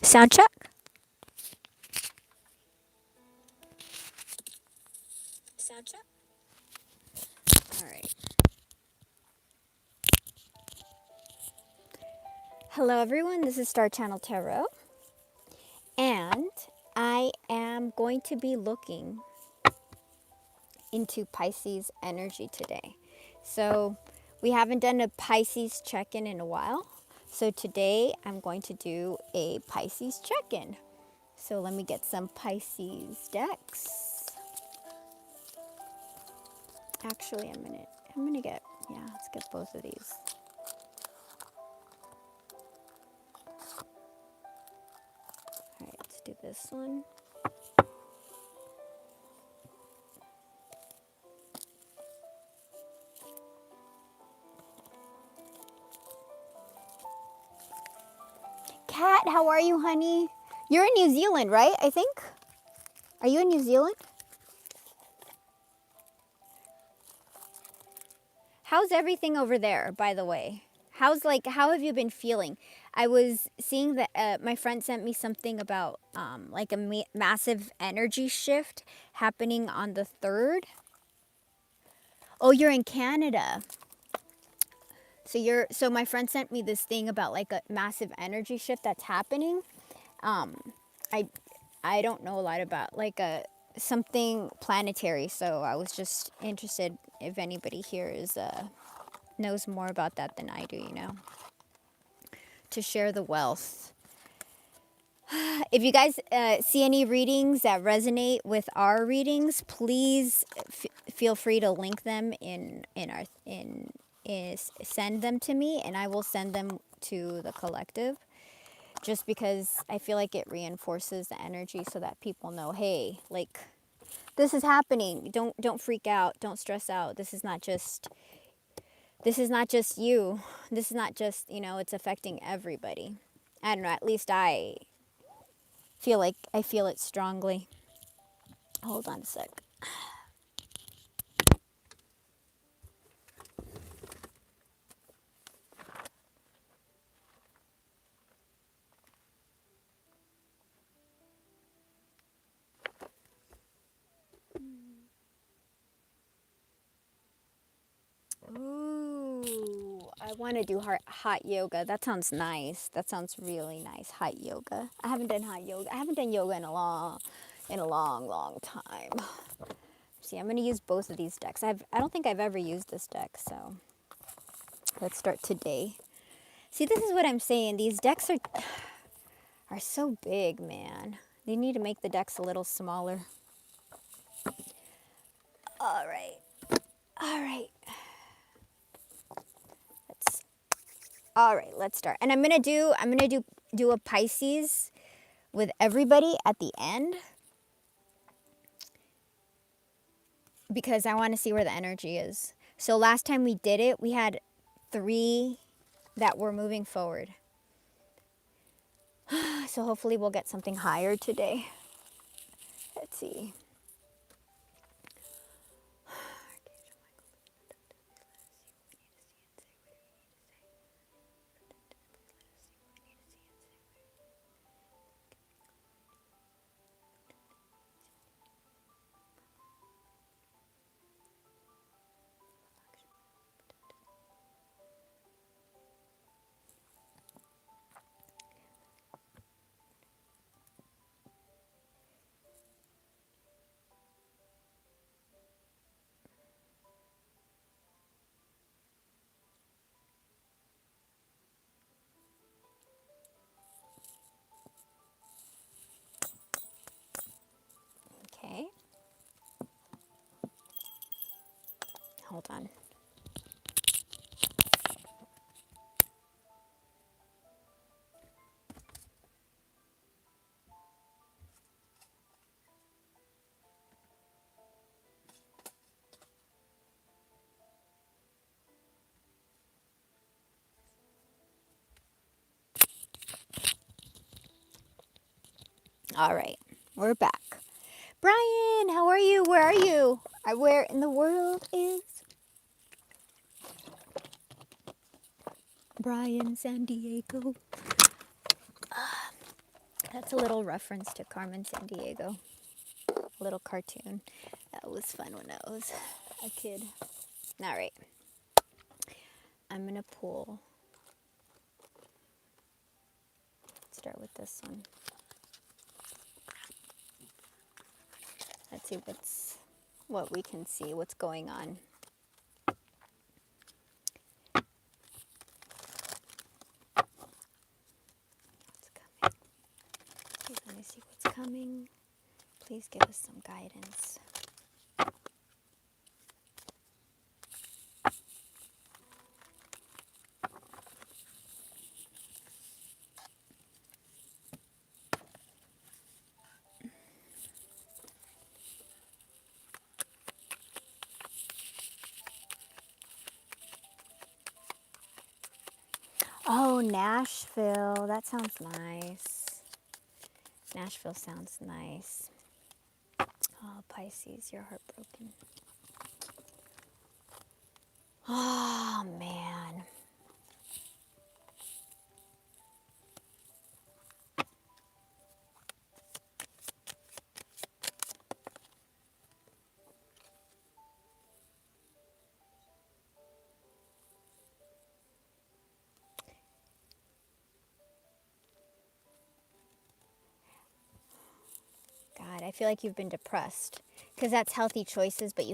Sound check. Sound check. All right. Hello, everyone. This is Star Channel Tarot, and I am going to be looking into Pisces energy today. So, we haven't done a Pisces check in a while. So, today I'm going to do a Pisces check in. So, let me get some Pisces decks. Actually, I'm gonna get, yeah, let's get both of these. All right, let's do this one. Kat, how are you, honey? You're in New Zealand, right? I think. Are you in New Zealand? How's everything over there, by the way? How have you been feeling? I was seeing that my friend sent me something about like a massive energy shift happening on the 3rd. Oh, you're in Canada. So my friend sent me this thing about like a massive energy shift that's happening. I I don't know a lot about like a something planetary, so I was just interested if anybody here is knows more about that than I do, to share the wealth. If you guys see any readings that resonate with our readings, please feel free to link them send them to me, and I will send them to the collective. Just because I feel like it reinforces the energy so that people know, hey, like this is happening. Don't freak out. Don't stress out. This is not just you. This is not just, it's affecting everybody. I don't know, at least I feel it strongly. Hold on a sec. Ooh, I want to do hot yoga. That sounds nice. That sounds really nice. Hot yoga. I haven't done hot yoga. I haven't done yoga in a long time. See, I'm going to use both of these decks. I don't think I've ever used this deck, so let's start today. See, this is what I'm saying. These decks are so big, man. They need to make the decks a little smaller. All right. All right. Let's start. And I'm going to do a Pisces with everybody at the end, because I want to see where the energy is. So last time we did it, we had 3 that were moving forward. So hopefully we'll get something higher today. Let's see. Okay. Hold on. All right. We're back. Brian, how are you? Where are you? Where in the world is Brian San Diego? That's a little reference to Carmen Sandiego. A little cartoon. That was fun when I was a kid. All right. I'm going to pull. Start with this one. Let's see what we can see, what's going on. What's coming? Please let me see what's coming. Please give us some guidance. Oh, Nashville. That sounds nice. Nashville sounds nice. Oh, Pisces, you're heartbroken. Oh, man. God, I feel like you've been depressed because that's healthy choices, but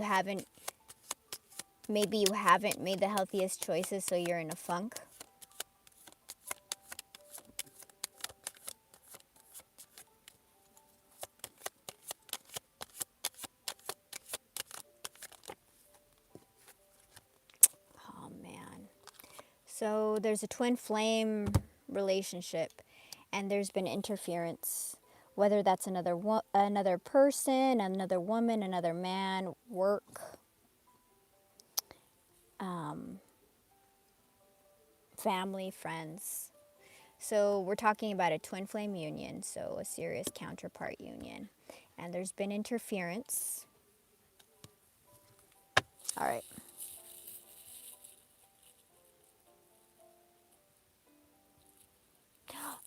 maybe you haven't made the healthiest choices, so you're in a funk. Oh, man. So there's a twin flame relationship, and there's been interference. Whether that's another person, another woman, another man, work, family, friends. So we're talking about a twin flame union, so a serious counterpart union. And there's been interference. All right.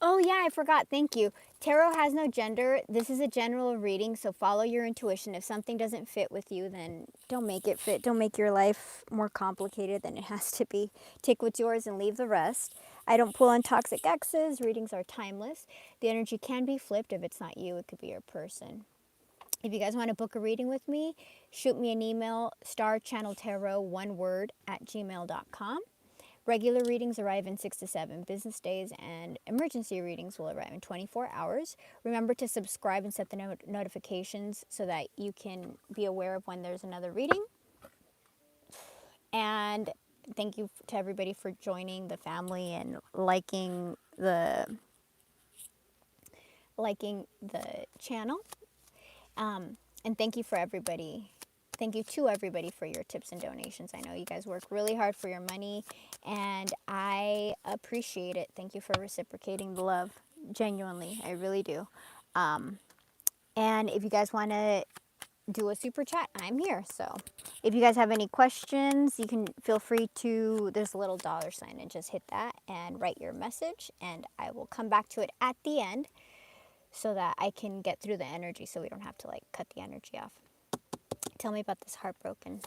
Oh, yeah, I forgot. Thank you. Tarot has no gender. This is a general reading, so follow your intuition. If something doesn't fit with you, then don't make it fit. Don't make your life more complicated than it has to be. Take what's yours and leave the rest. I don't pull on toxic exes. Readings are timeless. The energy can be flipped. If it's not you, it could be your person. If you guys want to book a reading with me, shoot me an email, starchanneltarot, one word, @gmail.com. Regular readings arrive in 6 to 7 business days, and emergency readings will arrive in 24 hours. Remember to subscribe and set the notifications so that you can be aware of when there's another reading. And thank you to everybody for joining the family and liking the channel. And thank you for everybody. Thank you to everybody for your tips and donations. I know you guys work really hard for your money, and I appreciate it. Thank you for reciprocating the love. Genuinely, I really do. And if you guys want to do a super chat, I'm here. So if you guys have any questions, you can feel free to, there's a little $sign, and just hit that and write your message, and I will come back to it at the end so that I can get through the energy so we don't have to like cut the energy off. Tell me about this heartbroken.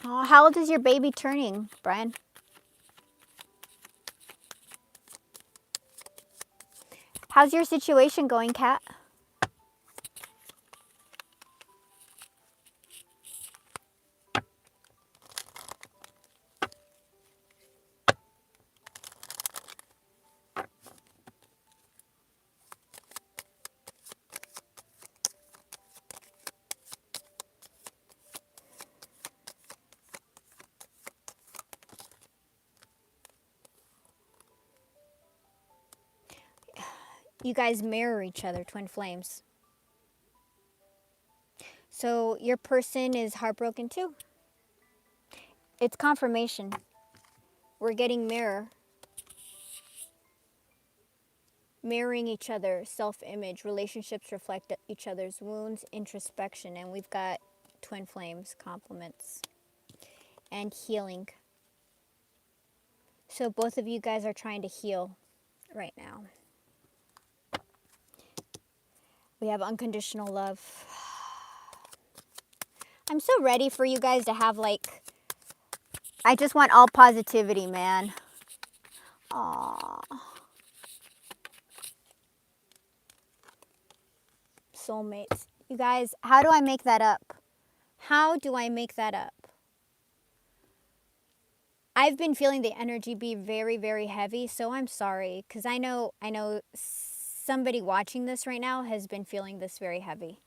Oh, how old is your baby turning, Brian? How's your situation going, Kat? You guys mirror each other, twin flames. So your person is heartbroken too. It's confirmation. We're getting mirroring each other, self-image, relationships reflect each other's wounds, introspection, and we've got twin flames, compliments, and healing. So both of you guys are trying to heal right now. We have unconditional love. I'm so ready for you guys to have, like, I just want all positivity, man. Aww. Soulmates. You guys, how do I make that up? How do I make that up? I've been feeling the energy be very, very heavy, so I'm sorry, because I know somebody watching this right now has been feeling this very heavy.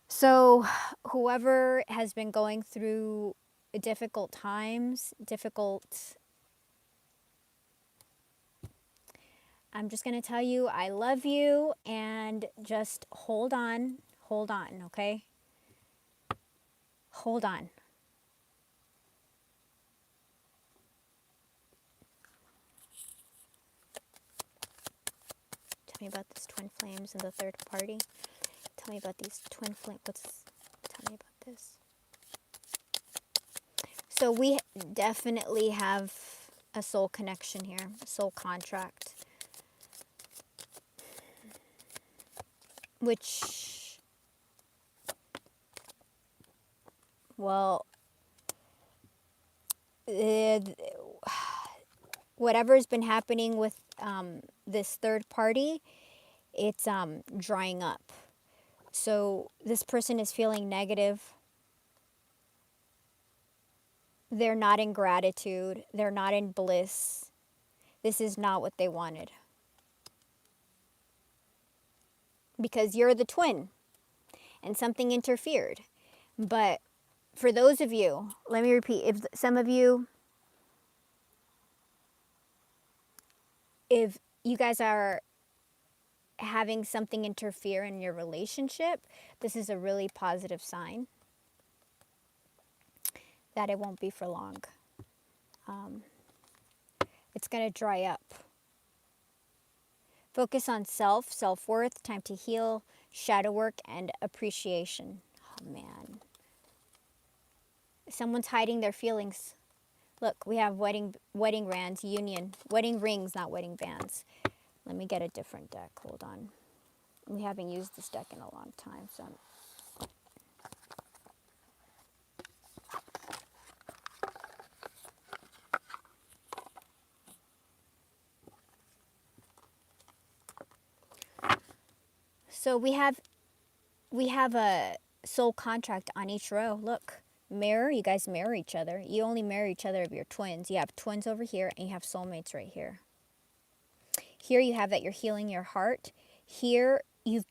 So whoever has been going through difficult times, I'm just going to tell you I love you, and just hold on, okay? Hold on. Tell me about this twin flames and the third party. Tell me about these twin flames. Tell me about this. So we definitely have a soul connection here, a soul contract. Which, well, whatever's been happening with this third party, it's drying up. So this person is feeling negative. They're not in gratitude. They're not in bliss. This is not what they wanted. Because you're the twin and something interfered. But for those of you, let me repeat, if some of you, if you guys are having something interfere in your relationship, this is a really positive sign that it won't be for long. It's going to dry up. Focus on self-worth, time to heal, shadow work, and appreciation. Oh, man. Someone's hiding their feelings. Look, we have wedding bands, union, wedding rings, not wedding bands. Let me get a different deck. Hold on. We haven't used this deck in a long time, so. So we have a soul contract on each row. Look, mirror, you guys mirror each other. You only mirror each other if you're twins. You have twins over here and you have soulmates right here. Here you have that you're healing your heart. Here you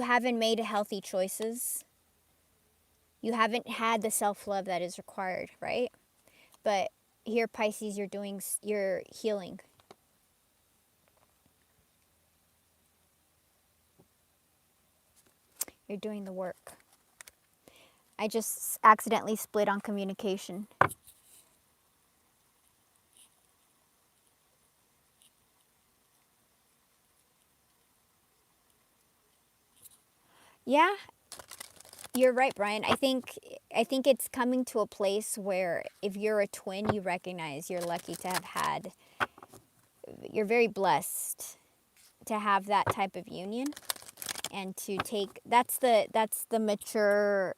haven't made healthy choices. You haven't had the self-love that is required, right? But here, Pisces, you're healing. You're doing the work. I just accidentally split on communication. Yeah, you're right, Brian. I think it's coming to a place where if you're a twin, you recognize you're lucky to have had, you're very blessed to have that type of union, and to take, that's the mature,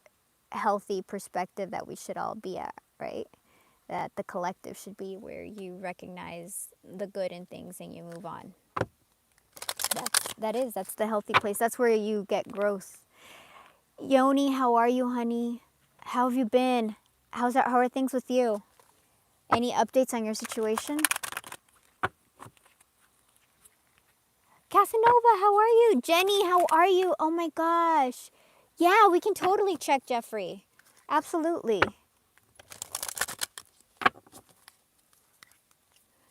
healthy perspective that we should all be at, right? That the collective should be where you recognize the good in things and you move on. That's the healthy place. That's where you get growth. Yoni, how are you, honey? How have you been? How are things with you? Any updates on your situation? Casanova, how are you? Jenny, how are you? Oh my gosh. Yeah, we can totally check Jeffrey. Absolutely.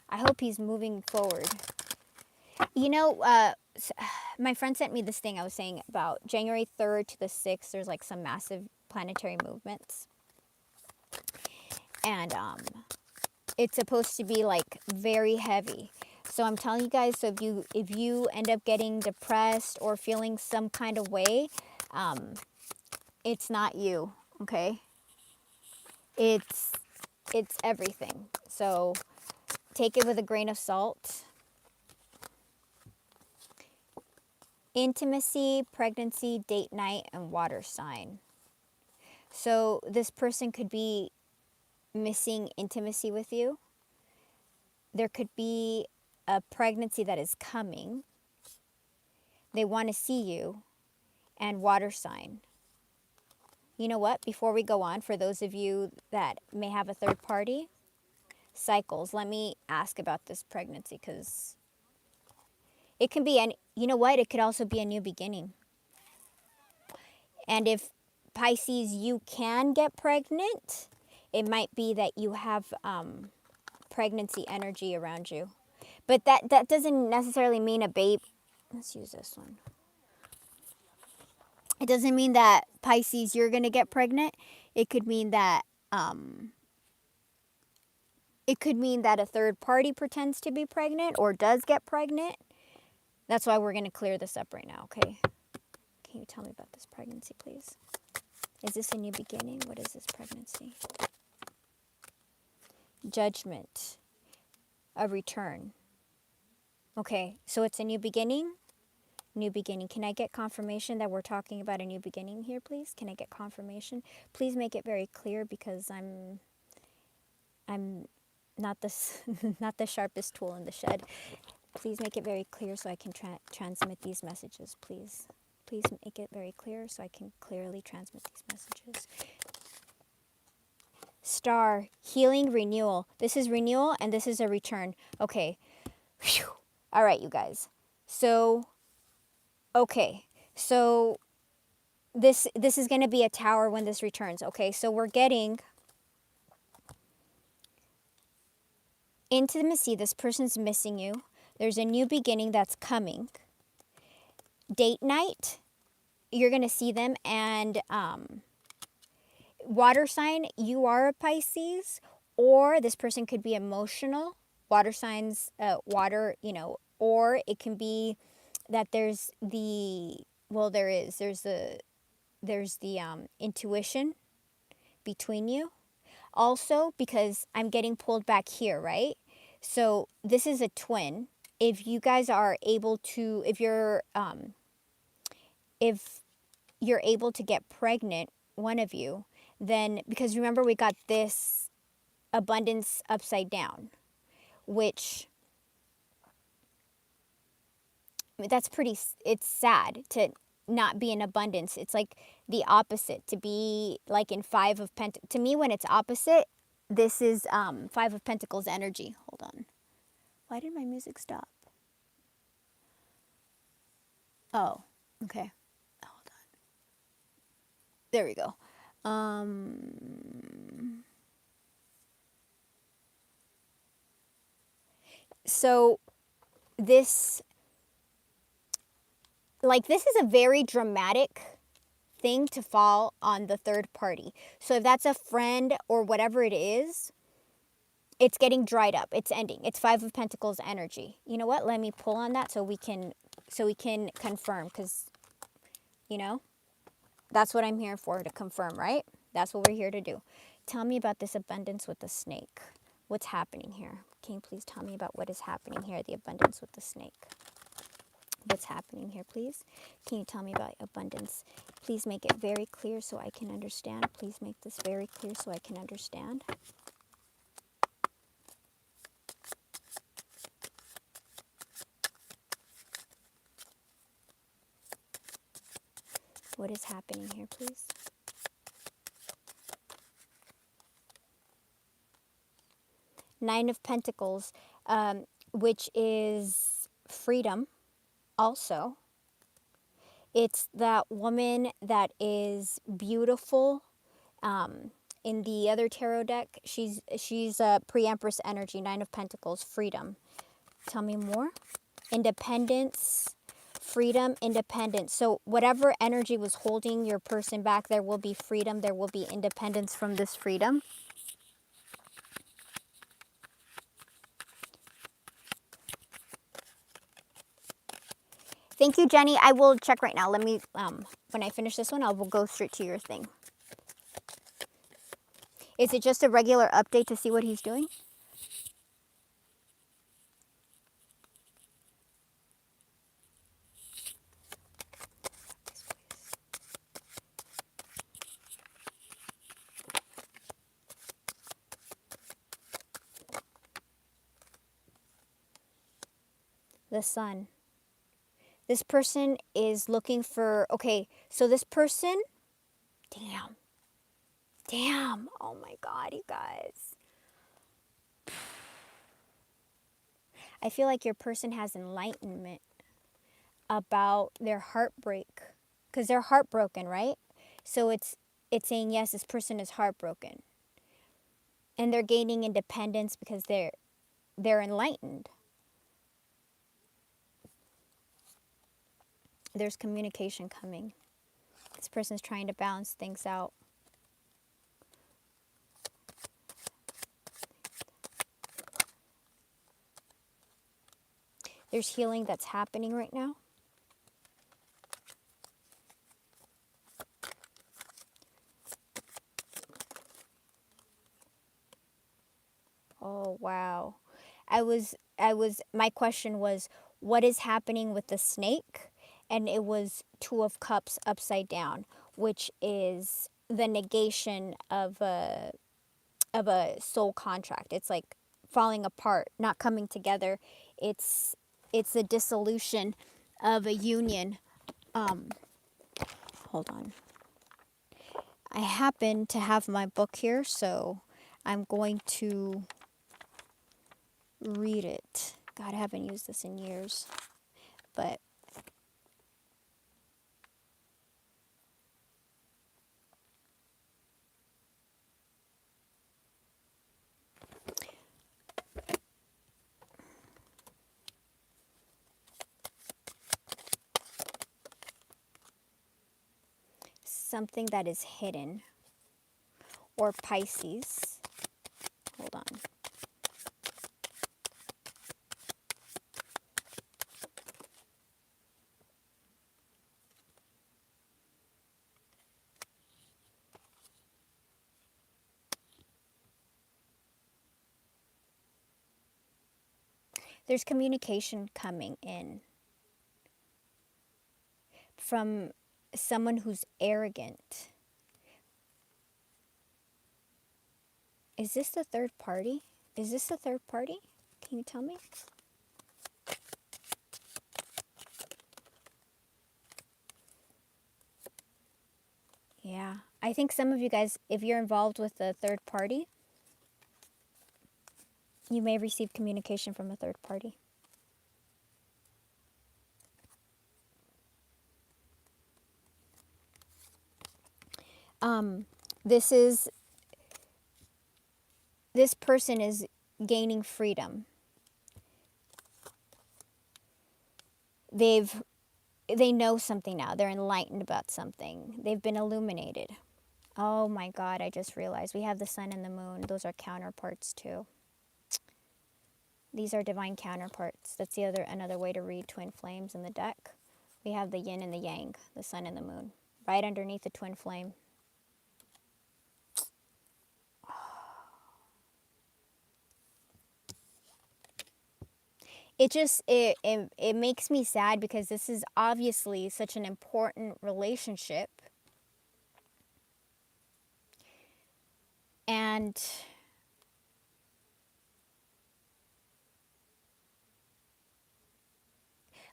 I hope he's moving forward. You know, my friend sent me this thing I was saying about January 3rd to the 6th. There's like some massive planetary movements. And it's supposed to be like very heavy. So I'm telling you guys, so if you end up getting depressed or feeling some kind of way, it's not you, okay? It's everything. So take it with a grain of salt. Intimacy, pregnancy, date night, and water sign. So this person could be missing intimacy with you. There could be a pregnancy that is coming. They want to see you. And water sign. You know what? Before we go on, for those of you that may have a third party, cycles, let me ask about this pregnancy, because it can be, you know what? It could also be a new beginning. And if Pisces, you can get pregnant, it might be that you have pregnancy energy around you. But that doesn't necessarily mean a babe. Let's use this one. It doesn't mean that Pisces, you're going to get pregnant. It could mean that a third party pretends to be pregnant or does get pregnant. That's why we're going to clear this up right now, okay? Can you tell me about this pregnancy, please? Is this a new beginning? What is this pregnancy? Judgment. A return. Okay, so it's a new beginning? New beginning. Can I get confirmation that we're talking about a new beginning here, please? Can I get confirmation? Please make it very clear, because I'm not not the sharpest tool in the shed. Please make it very clear so I can transmit these messages, please. Please make it very clear so I can clearly transmit these messages. Star, healing, renewal. This is renewal and this is a return. Okay. Whew. All right, you guys. So, okay. So, this is going to be a tower when this returns. Okay, so we're getting intimacy. This person's missing you. There's a new beginning that's coming. Date night, you're going to see them. And water sign, you are a Pisces, or this person could be emotional. Water signs, water, or it can be that there's the intuition between you. Also, because I'm getting pulled back here, right? So this is a twin. If you guys are able to, if you're able to get pregnant, one of you, then, because remember we got this abundance upside down, which it's sad to not be in abundance. It's like the opposite, to be like in Five of Pentacles. To me, when it's opposite, this is Five of Pentacles energy. Hold on. Why did my music stop? Oh, okay. Hold on. There we go. So this is a very dramatic thing to fall on the third party. So if that's a friend or whatever it is, it's getting dried up. It's ending. It's Five of Pentacles energy. You know what? Let me pull on that so we can confirm, because, that's what I'm here for, to confirm, right? That's what we're here to do. Tell me about this abundance with the snake. What's happening here? Can you please tell me about what is happening here, the abundance with the snake? What's happening here, please? Can you tell me about abundance? Please make it very clear so I can understand. Please make this very clear so I can understand. What is happening here, please? Nine of Pentacles, which is freedom also. It's that woman that is beautiful. In the other tarot deck, she's a pre-empress energy, Nine of Pentacles, freedom. Tell me more. Independence, freedom, independence. So whatever energy was holding your person back, there will be freedom. There will be independence from this freedom. Thank you, Jenny. I will check right now. Let me, when I finish this one, I will go straight to your thing. Is it just a regular update to see what he's doing? The sun. This person is looking for, okay, so this person, damn, oh my God, you guys. I feel like your person has enlightenment about their heartbreak, because they're heartbroken, right? So it's saying, yes, this person is heartbroken. And they're gaining independence because they're enlightened. There's communication coming. This person's trying to balance things out. There's healing that's happening right now. Oh, wow. My question was, what is happening with the snake? And it was Two of Cups upside down, which is the negation of a soul contract. It's like falling apart, not coming together. It's a dissolution of a union. Hold on. I happen to have my book here, so I'm going to read it. God, I haven't used this in years. But something that is hidden, or Pisces. Hold on. There's communication coming in from someone who's arrogant. Is this the third party? Is this the third party? Can you tell me? Yeah. I think some of you guys, if you're involved with a third party, you may receive communication from a third party. This person is gaining freedom. They know something now. They're enlightened about something. They've been illuminated. Oh my God, I just realized we have the sun and the moon. Those are counterparts too. These are divine counterparts. That's another way to read twin flames in the deck. We have the yin and the yang, the sun and the moon, right underneath the twin flame. It makes me sad because this is obviously such an important relationship. And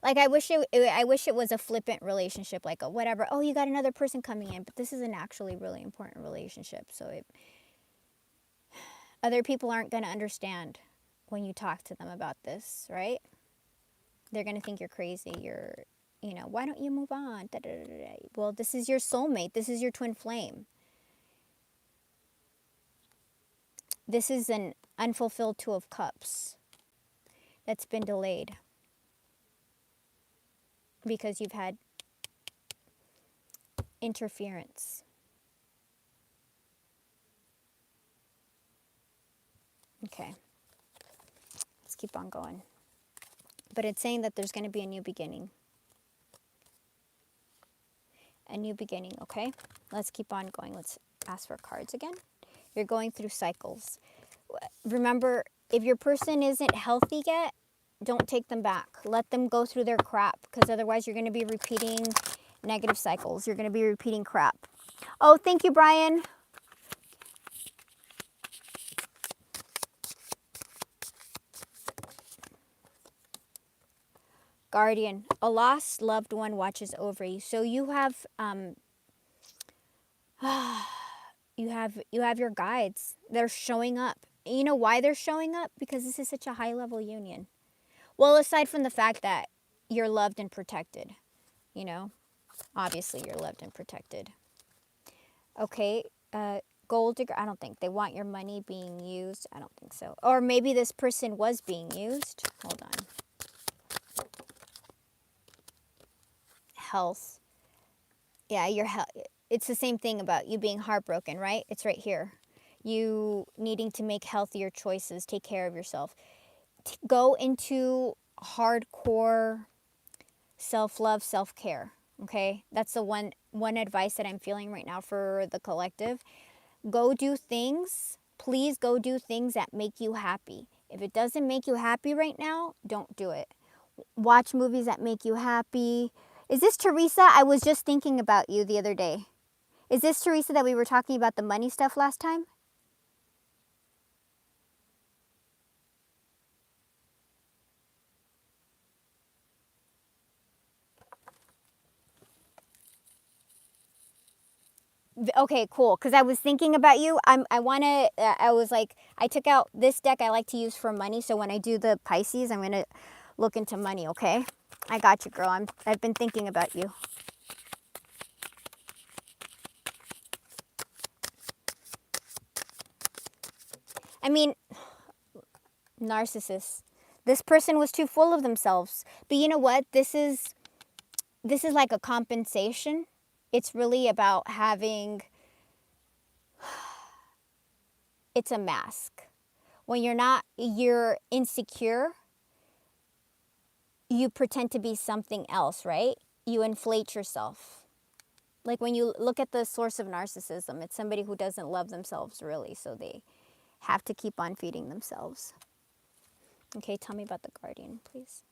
like I wish it was a flippant relationship, like a whatever. Oh, you got another person coming in, but this is an actually really important relationship. So other people aren't going to understand when you talk to them about this, right? They're going to think you're crazy. Why don't you move on? Da, da, da, da. Well, this is your soulmate. This is your twin flame. This is an unfulfilled Two of Cups that's been delayed because you've had interference. Okay. Let's keep on going. But it's saying that there's going to be a new beginning. A new beginning, okay? Let's keep on going. Let's ask for cards again. You're going through cycles. Remember, if your person isn't healthy yet, don't take them back. Let them go through their crap, because otherwise you're going to be repeating negative cycles. You're going to be repeating crap. Oh, thank you, Brian. Guardian, a lost loved one watches over you. So you have you have your guides. They're showing up. You know why they're showing up? Because this is such a high level union. Well, aside from the fact that you're loved and protected, you know, obviously you're loved and protected. Okay, gold digger, I don't think. They want your money being used. I don't think so. Or maybe this person was being used. Hold on. Health. Yeah, your health. It's the same thing about you being heartbroken, right? It's right here. You needing to make healthier choices, take care of yourself. Go into hardcore self-love, self-care, okay? That's the one advice that I'm feeling right now for the collective. Go do things. Please go do things that make you happy. If it doesn't make you happy right now, don't do it. Watch movies that make you happy. Is this Teresa? I was just thinking about you the other day. Is this Teresa that we were talking about the money stuff last time? Okay, cool. Because I was thinking about you. I want to, I was like, I took out this deck I like to use for money. So when I do the Pisces, I'm going to look into money, okay? I got you, girl. I've been thinking about you. I mean, narcissists. This person was too full of themselves. But you know what? This is like a compensation. It's really about having, it's a mask. When you're insecure, you pretend to be something else, right? You inflate yourself. Like when you look at the source of narcissism, it's somebody who doesn't love themselves really, so they have to keep on feeding themselves. Okay, tell me about the guardian, please.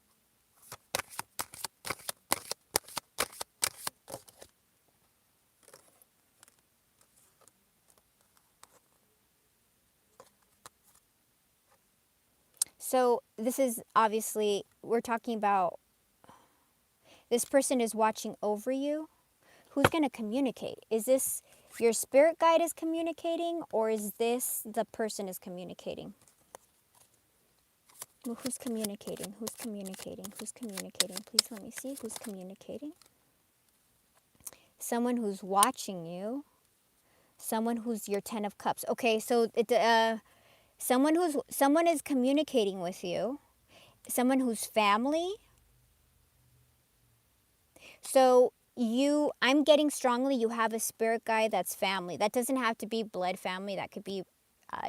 So this is obviously, we're talking about this person is watching over you. Who's going to communicate? Is this your spirit guide is communicating, or is this the person is communicating? Well, who's communicating? Who's communicating? Who's communicating? Please let me see who's communicating. Someone who's watching you. Someone who's your 10 of cups. Okay, so someone is communicating with you. Someone who's family. So I'm getting strongly you have a spirit guide that's family. That doesn't have to be blood family. That could be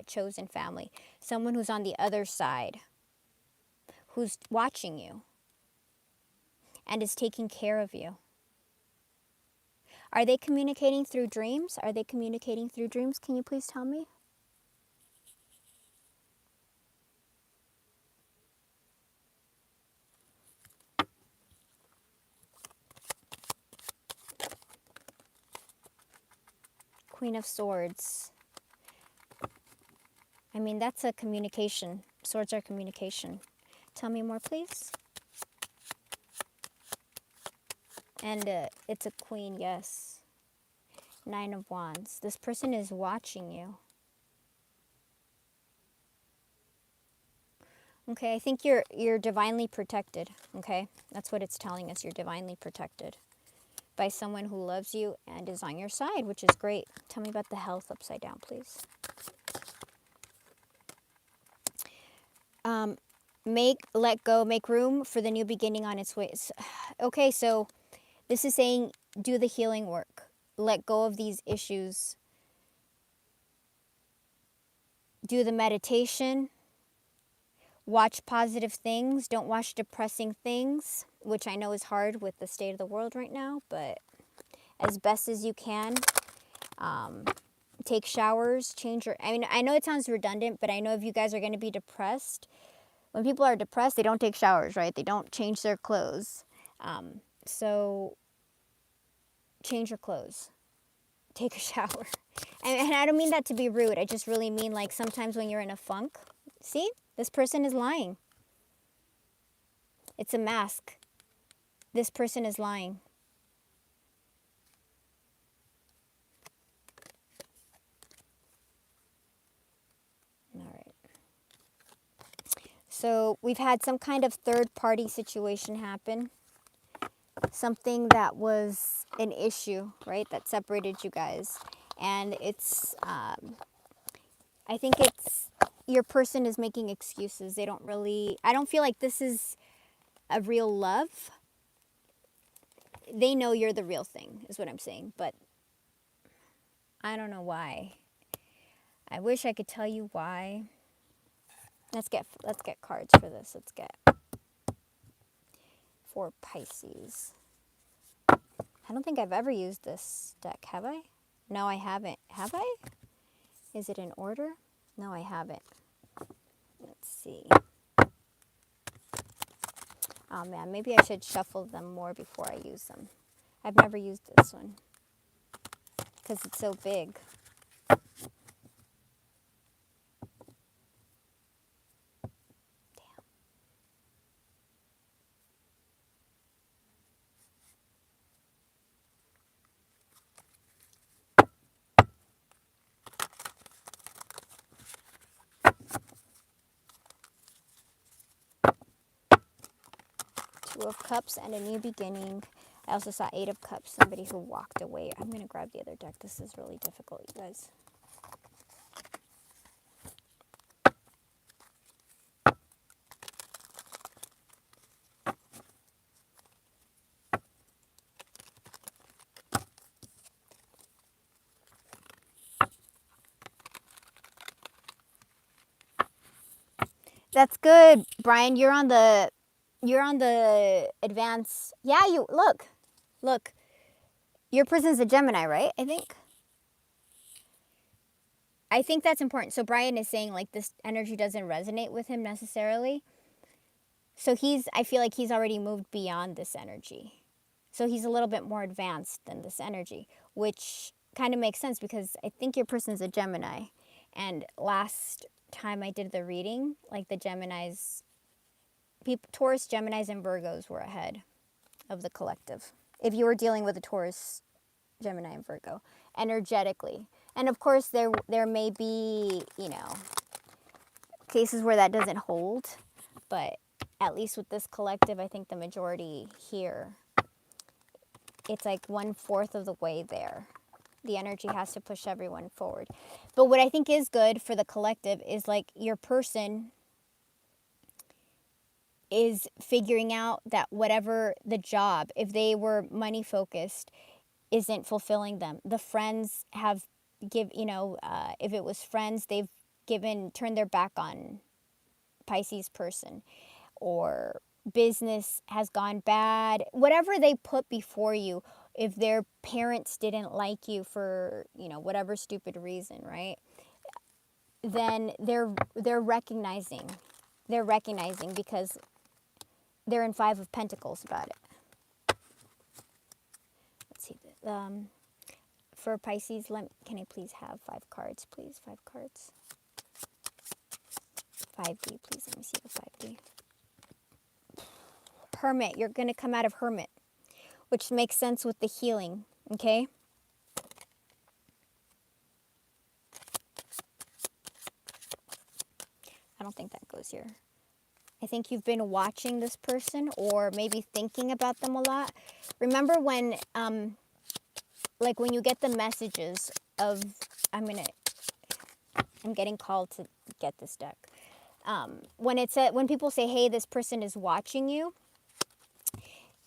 chosen family. Someone who's on the other side, who's watching you and is taking care of you. Are they communicating through dreams? Are they communicating through dreams? Can you please tell me? Queen of Swords. I mean, that's a communication. Swords are communication. Tell me more, please. And it's a queen, yes. 9 of Wands. This person is watching you. Okay, I think you're divinely protected, okay? That's what it's telling us. You're divinely protected by someone who loves you and is on your side, which is great. Tell me about the health upside down, please. Let go, make room for the new beginning on its way. Okay, so this is saying do the healing work. Let go of these issues. Do the meditation. Watch positive things. Don't watch depressing things, which I know is hard with the state of the world right now, but as best as you can. Take showers, change your, I mean, I know it sounds redundant, but I know if you guys are going to be depressed, when people are depressed, they don't take showers, right? They don't change their clothes. So change your clothes, take a shower. And I don't mean that to be rude. I just really mean like sometimes when you're in a funk, see, this person is lying. It's a mask. This person is lying. All right. So we've had some kind of third party situation happen. Something that was an issue, right? That separated you guys. And it's, I think it's, your person is making excuses. They don't really, I don't feel like this is a real love. They know you're the real thing, is what I'm saying. But I don't know why. I wish I could tell you why. Let's get cards for this. Let's get for Pisces. I don't think I've ever used this deck, have I? No, I haven't. Have I? Is it in order? No, I haven't. Let's see. Oh man, maybe I should shuffle them more before I use them. I've never used this one because it's so big. 2 of Cups and a new beginning. I also saw 8 of Cups, somebody who walked away. I'm going to grab the other deck. This is really difficult, you guys. That's good, Brian. You're on the advance. Yeah, you look. Your person's a Gemini, right? I think that's important. So Brian is saying like this energy doesn't resonate with him necessarily. So I feel like he's already moved beyond this energy. So he's a little bit more advanced than this energy, which kind of makes sense because I think your person's a Gemini. And last time I did the reading, like the Geminis, Taurus, Geminis, and Virgos were ahead of the collective. If you were dealing with a Taurus, Gemini, and Virgo, energetically. And of course, there may be, cases where that doesn't hold, but at least with this collective, I think the majority here, it's like 1/4 of the way there. The energy has to push everyone forward. But what I think is good for the collective is like your person is figuring out that whatever the job, if they were money focused, isn't fulfilling them. The friends have if it was friends, they've turned their back on Pisces person, or business has gone bad. Whatever they put before you, if their parents didn't like you for, whatever stupid reason, right? Then they're recognizing. They're recognizing because they're in 5 of Pentacles about it. Let's see. For Pisces, can I please have 5 cards, please? 5 cards. 5D, please. Let me see the 5D. Hermit. You're going to come out of Hermit, which makes sense with the healing, okay? I don't think that goes here. I think you've been watching this person or maybe thinking about them a lot. Remember when, when you get the messages of, I'm getting called to get this deck. When people say, hey, this person is watching you,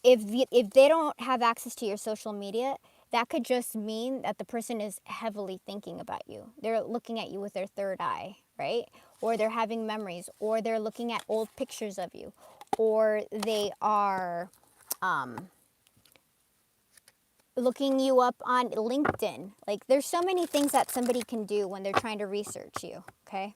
if they don't have access to your social media, that could just mean that the person is heavily thinking about you. They're looking at you with their third eye, right? Or they're having memories, or they're looking at old pictures of you, or they are looking you up on LinkedIn. Like, there's so many things that somebody can do when they're trying to research you, okay?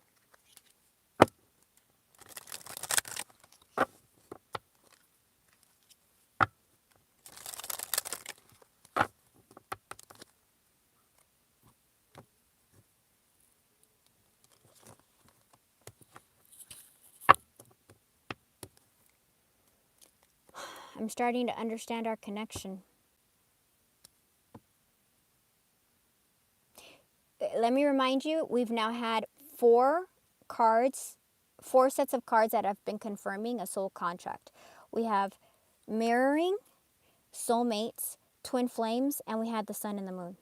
I'm starting to understand our connection. Let me remind you, we've now had 4 sets of cards that have been confirming a soul contract. We have mirroring, soulmates, twin flames, and we had the sun and the moon.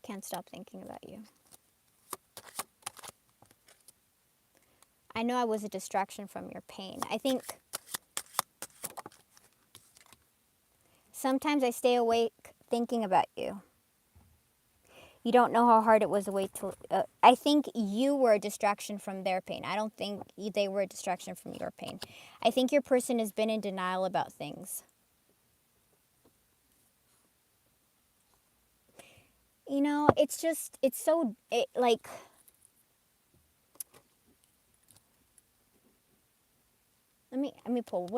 Can't stop thinking about you. I know I was a distraction from your pain. I think sometimes I stay awake thinking about you. You don't know how hard it was to wait till. I think you were a distraction from their pain. I don't think they were a distraction from your pain. I think your person has been in denial about things. You know, it's just, it's so, like, let me pull.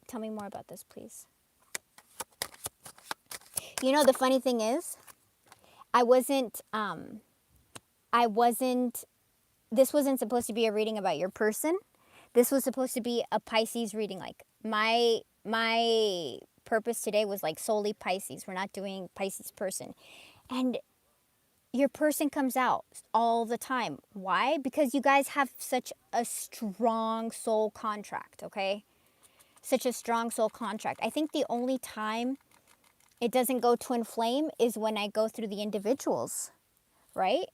Tell me more about this, please. You know, the funny thing is, I wasn't, this wasn't supposed to be a reading about your person. This was supposed to be a Pisces reading. Like, my purpose today was like solely Pisces. We're not doing Pisces person. And your person comes out all the time. Why? Because you guys have such a strong soul contract, okay? Such a strong soul contract. I think the only time it doesn't go twin flame is when I go through the individuals, right?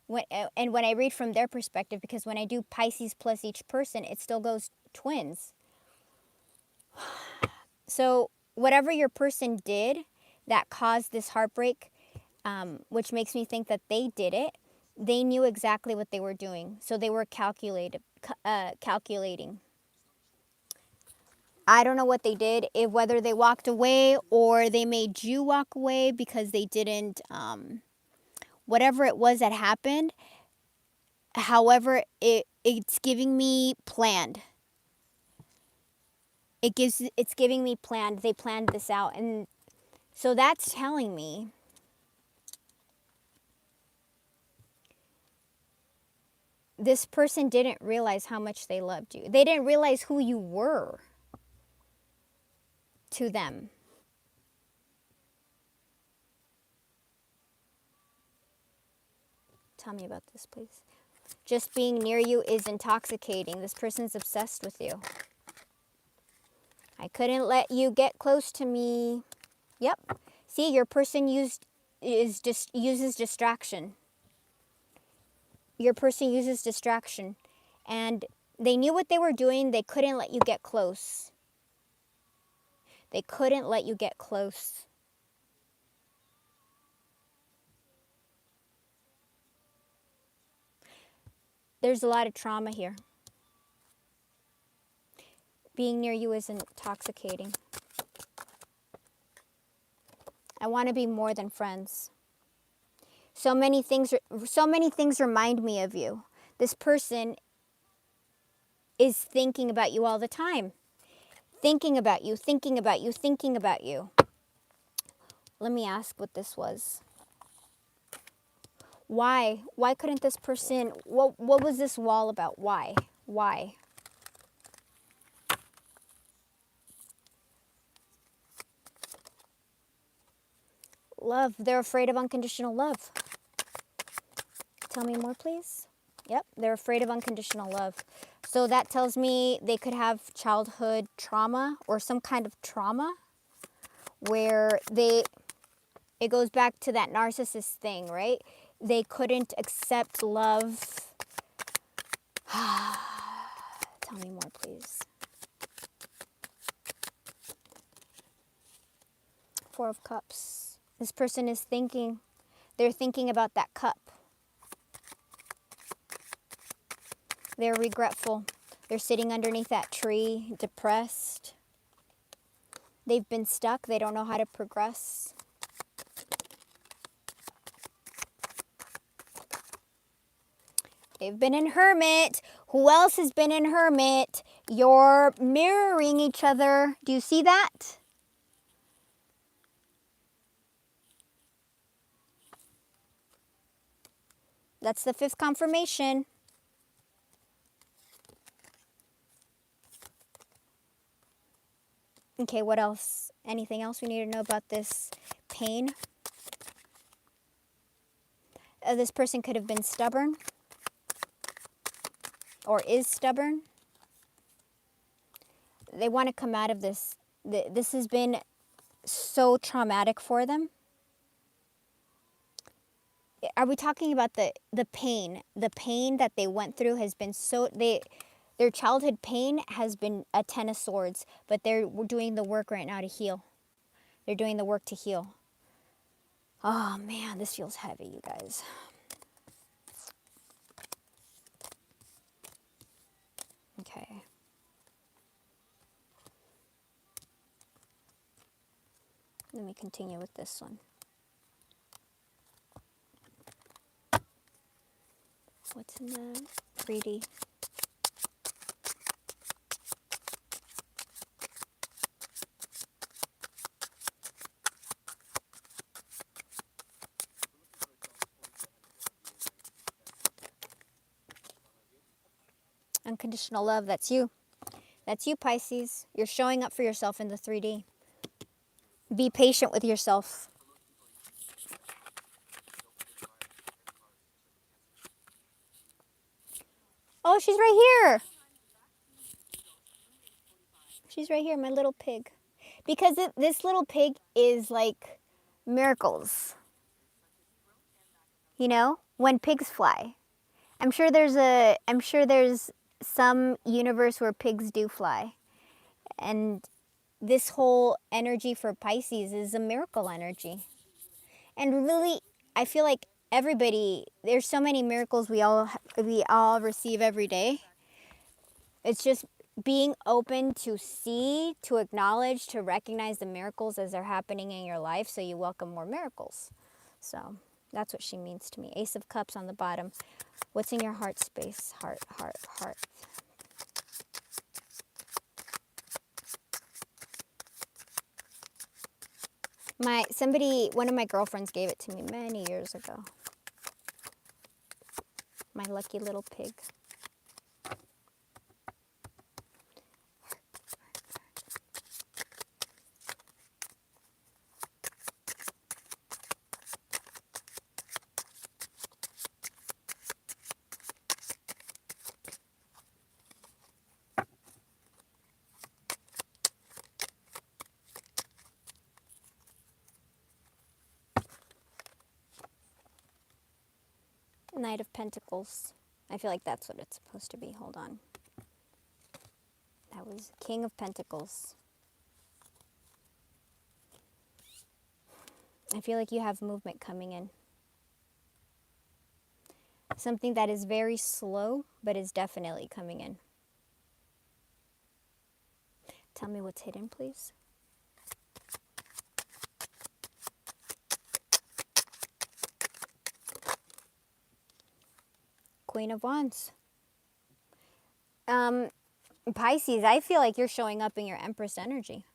When I read from their perspective, because when I do Pisces plus each person, it still goes twins. So whatever your person did that caused this heartbreak, which makes me think that they did it, they knew exactly what they were doing. So they were calculating. I don't know what they did, whether they walked away or they made you walk away because they didn't, whatever it was that happened. However, it's giving me planned. It's giving me planned. They planned this out. And so that's telling me this person didn't realize how much they loved you. They didn't realize who you were to them. Tell me about this, please. Just being near you is intoxicating. This person's obsessed with you. I couldn't let you get close to me. Yep. See, your person uses distraction. Your person uses distraction. And they knew what they were doing. They couldn't let you get close. They couldn't let you get close. There's a lot of trauma here. Being near you is intoxicating. I want to be more than friends. So many things remind me of you. This person is thinking about you all the time. Thinking about you, thinking about you, thinking about you. Let me ask what this was. Why? Why couldn't this person, what was this wall about? Why? Why? Love. They're afraid of unconditional love. Tell me more, please. Yep, they're afraid of unconditional love. So that tells me they could have childhood trauma or some kind of trauma where it goes back to that narcissist thing, right? They couldn't accept love. Tell me more, please. 4 of Cups. This person is thinking. They're thinking about that cup. They're regretful. They're sitting underneath that tree, depressed. They've been stuck. They don't know how to progress. They've been in Hermit. Who else has been in Hermit? You're mirroring each other. Do you see that? That's the 5th confirmation. Okay, what else? Anything else we need to know about this pain? This person could have been stubborn or is stubborn. They want to come out of this. This has been so traumatic for them. Are we talking about the pain? The pain that they went through has been so... Their childhood pain has been a 10 of swords, but they're doing the work right now to heal. They're doing the work to heal. Oh man, this feels heavy, you guys. Okay. Let me continue with this one. What's in the 3D? Unconditional love, that's you. That's you, Pisces. You're showing up for yourself in the 3D. Be patient with yourself. Oh, she's right here. She's right here, my little pig. Because this little pig is like miracles. You know, when pigs fly. I'm sure there's some universe where pigs do fly. And this whole energy for Pisces is a miracle energy. And really, I feel like there's so many miracles we all receive every day. It's just being open to see, to acknowledge, to recognize the miracles as they're happening in your life, so you welcome more miracles. So that's what she means to me. Ace of Cups on the bottom. What's in your heart space? Heart, heart, heart. One of my girlfriends gave it to me many years ago. My lucky little pig. Knight of Pentacles. I feel like that's what it's supposed to be. Hold on. That was King of Pentacles. I feel like you have movement coming in. Something that is very slow, but is definitely coming in. Tell me what's hidden, please. Queen of Wands. Pisces, I feel like you're showing up in your Empress energy.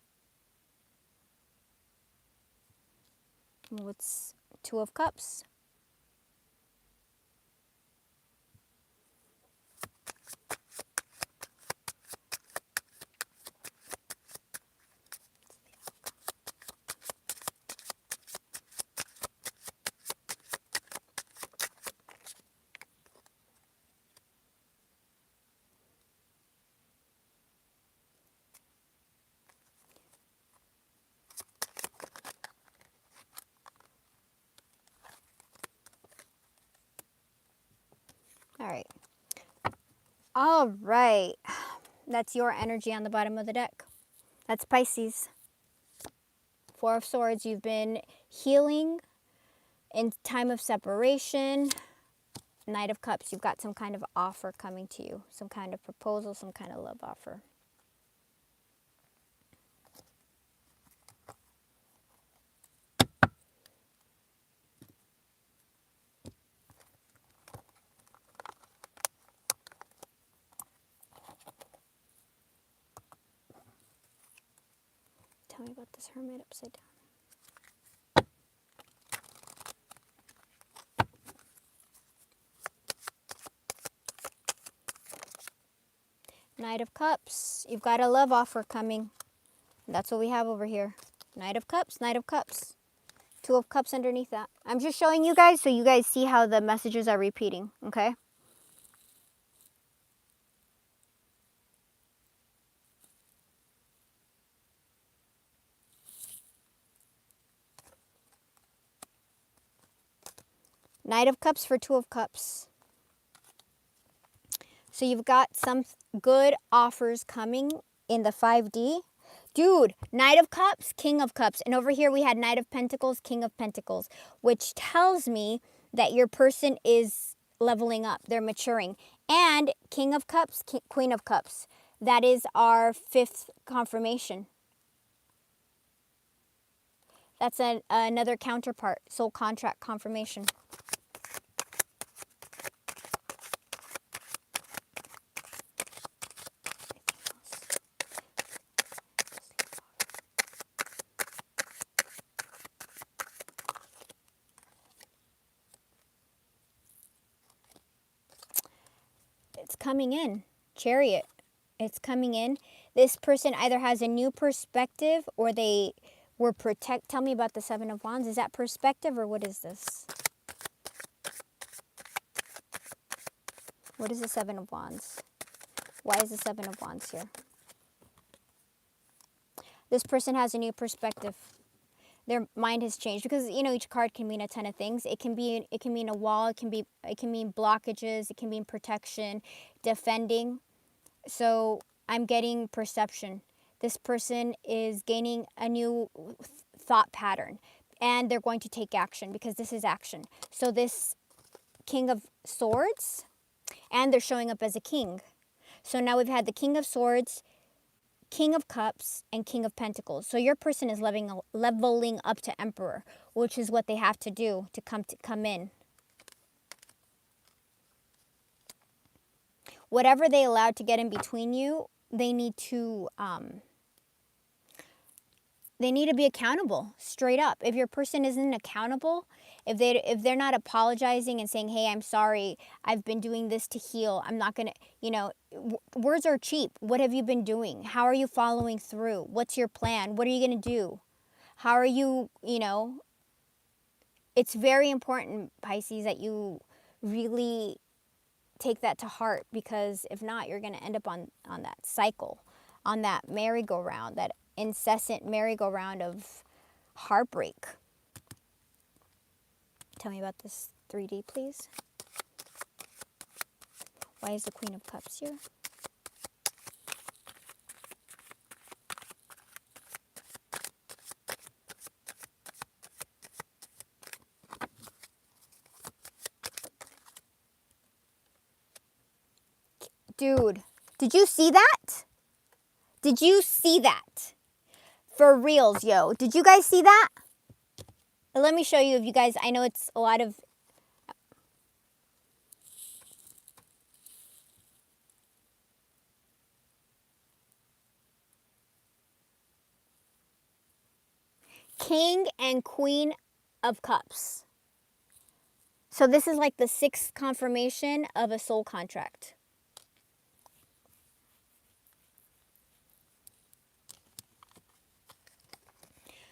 What's Two of Cups? All right. All right. That's your energy on the bottom of the deck. That's Pisces. Four of Swords. You've been healing in time of separation. Knight of Cups. You've got some kind of offer coming to you. Some kind of proposal, some kind of love offer. Tell me about this Hermit upside down. Knight of Cups. You've got a love offer coming. That's what we have over here. Knight of Cups, Knight of Cups. Two of Cups underneath that. I'm just showing you guys so you guys see how the messages are repeating, okay? Knight of Cups for Two of Cups. So you've got some good offers coming in the 5D. Dude, Knight of Cups, King of Cups. And over here we had Knight of Pentacles, King of Pentacles, which tells me that your person is leveling up. They're maturing. And King of Cups, Queen of Cups. That is our 5th confirmation. That's another counterpart, soul contract confirmation. It's coming in. Chariot. It's coming in. This person either has a new perspective or they were Tell me about the Seven of Wands. Is that perspective or what is this? What is the Seven of Wands? Why is the Seven of Wands here? This person has a new perspective. Their mind has changed because each card can mean a ton of things. It can mean a wall. It can mean blockages. It can mean protection, defending. So I'm getting perception. This person is gaining a new thought pattern, and they're going to take action because this is action. So this King of Swords, and they're showing up as a king. So now we've had the King of Swords, King of Cups, and King of Pentacles. So your person is leveling up to Emperor, which is what they have to do to come in. Whatever they allowed to get in between you, they need to be accountable, straight up. If your person isn't accountable, if they're not apologizing and saying, hey, I'm sorry, I've been doing this to heal, I'm not going to, words are cheap. What have you been doing? How are you following through? What's your plan? What are you going to do? How are you, it's very important, Pisces, that you really take that to heart, because if not, you're going to end up on that cycle, on that merry-go-round, that incessant merry-go-round of heartbreak. Tell me about this 3D, please. Why is the Queen of Cups here? Dude, did you see that? Did you see that? For reals, yo. Did you guys see that? Let me show you if you guys, I know it's a lot of... King and Queen of Cups. So this is like the 6th confirmation of a soul contract.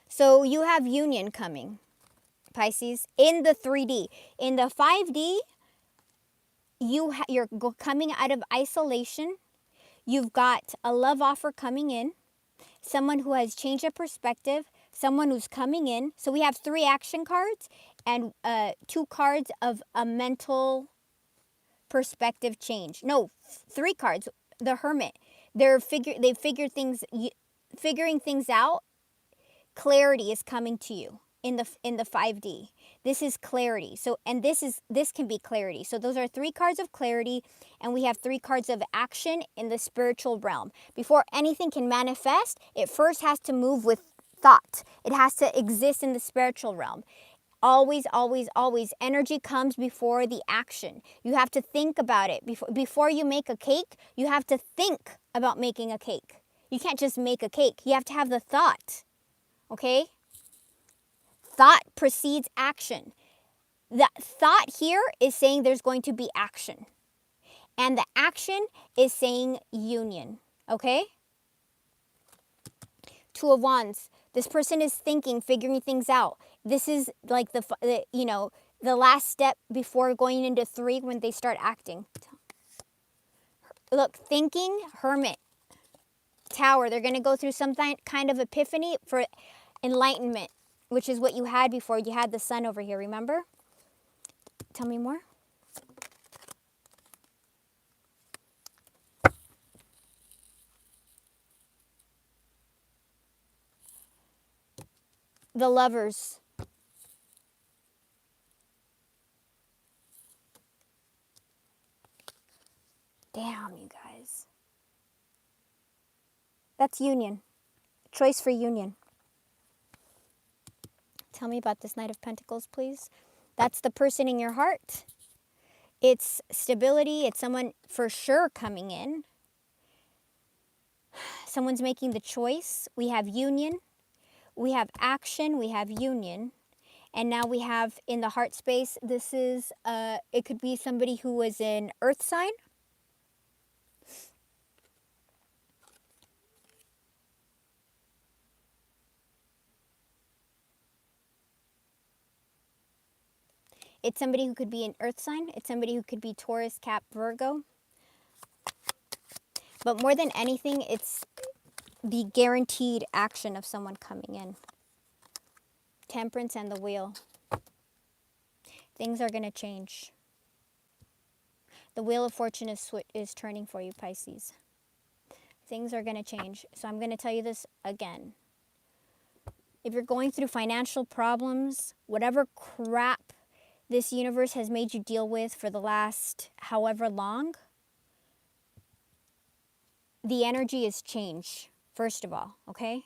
So you have union coming, Pisces, in the 3D. In the 5D, you're coming out of isolation. You've got a love offer coming in, someone who has changed a perspective, someone who's coming in. So we have 3 action cards and 2 cards of a mental perspective change. No, 3 cards. The Hermit. Figuring things out. Clarity is coming to you in the 5D. This is clarity. So, and this can be clarity. So those are 3 cards of clarity, and we have 3 cards of action in the spiritual realm. Before anything can manifest, it first has to move with thought. It has to exist in the spiritual realm. Always, always, always, energy comes before the action. You have to think about it. Before you make a cake, you have to think about making a cake. You can't just make a cake. You have to have the thought. Okay? Thought precedes action. The thought here is saying there's going to be action. And the action is saying union. Okay? Two of Wands. This person is thinking, figuring things out. This is like the last step before going into 3 when they start acting. Look, thinking, Hermit, Tower. They're going to go through some kind of epiphany for enlightenment, which is what you had before. You had the sun over here, remember? Tell me more. The Lovers. Damn, you guys. That's union. Choice for union. Tell me about this Knight of Pentacles, please. That's the person in your heart. It's stability. It's someone for sure coming in. Someone's making the choice. We have union. We have action. We have union. And now we have in the heart space, this is, it could be somebody who was an earth sign. It's somebody who could be an earth sign. It's somebody who could be Taurus, Cap, Virgo. But more than anything, it's the guaranteed action of someone coming in. Temperance and the Wheel. Things are going to change. The Wheel of Fortune is turning for you, Pisces. Things are going to change. So I'm going to tell you this again. If you're going through financial problems, whatever crap this universe has made you deal with for the last however long, the energy is change, first of all, okay?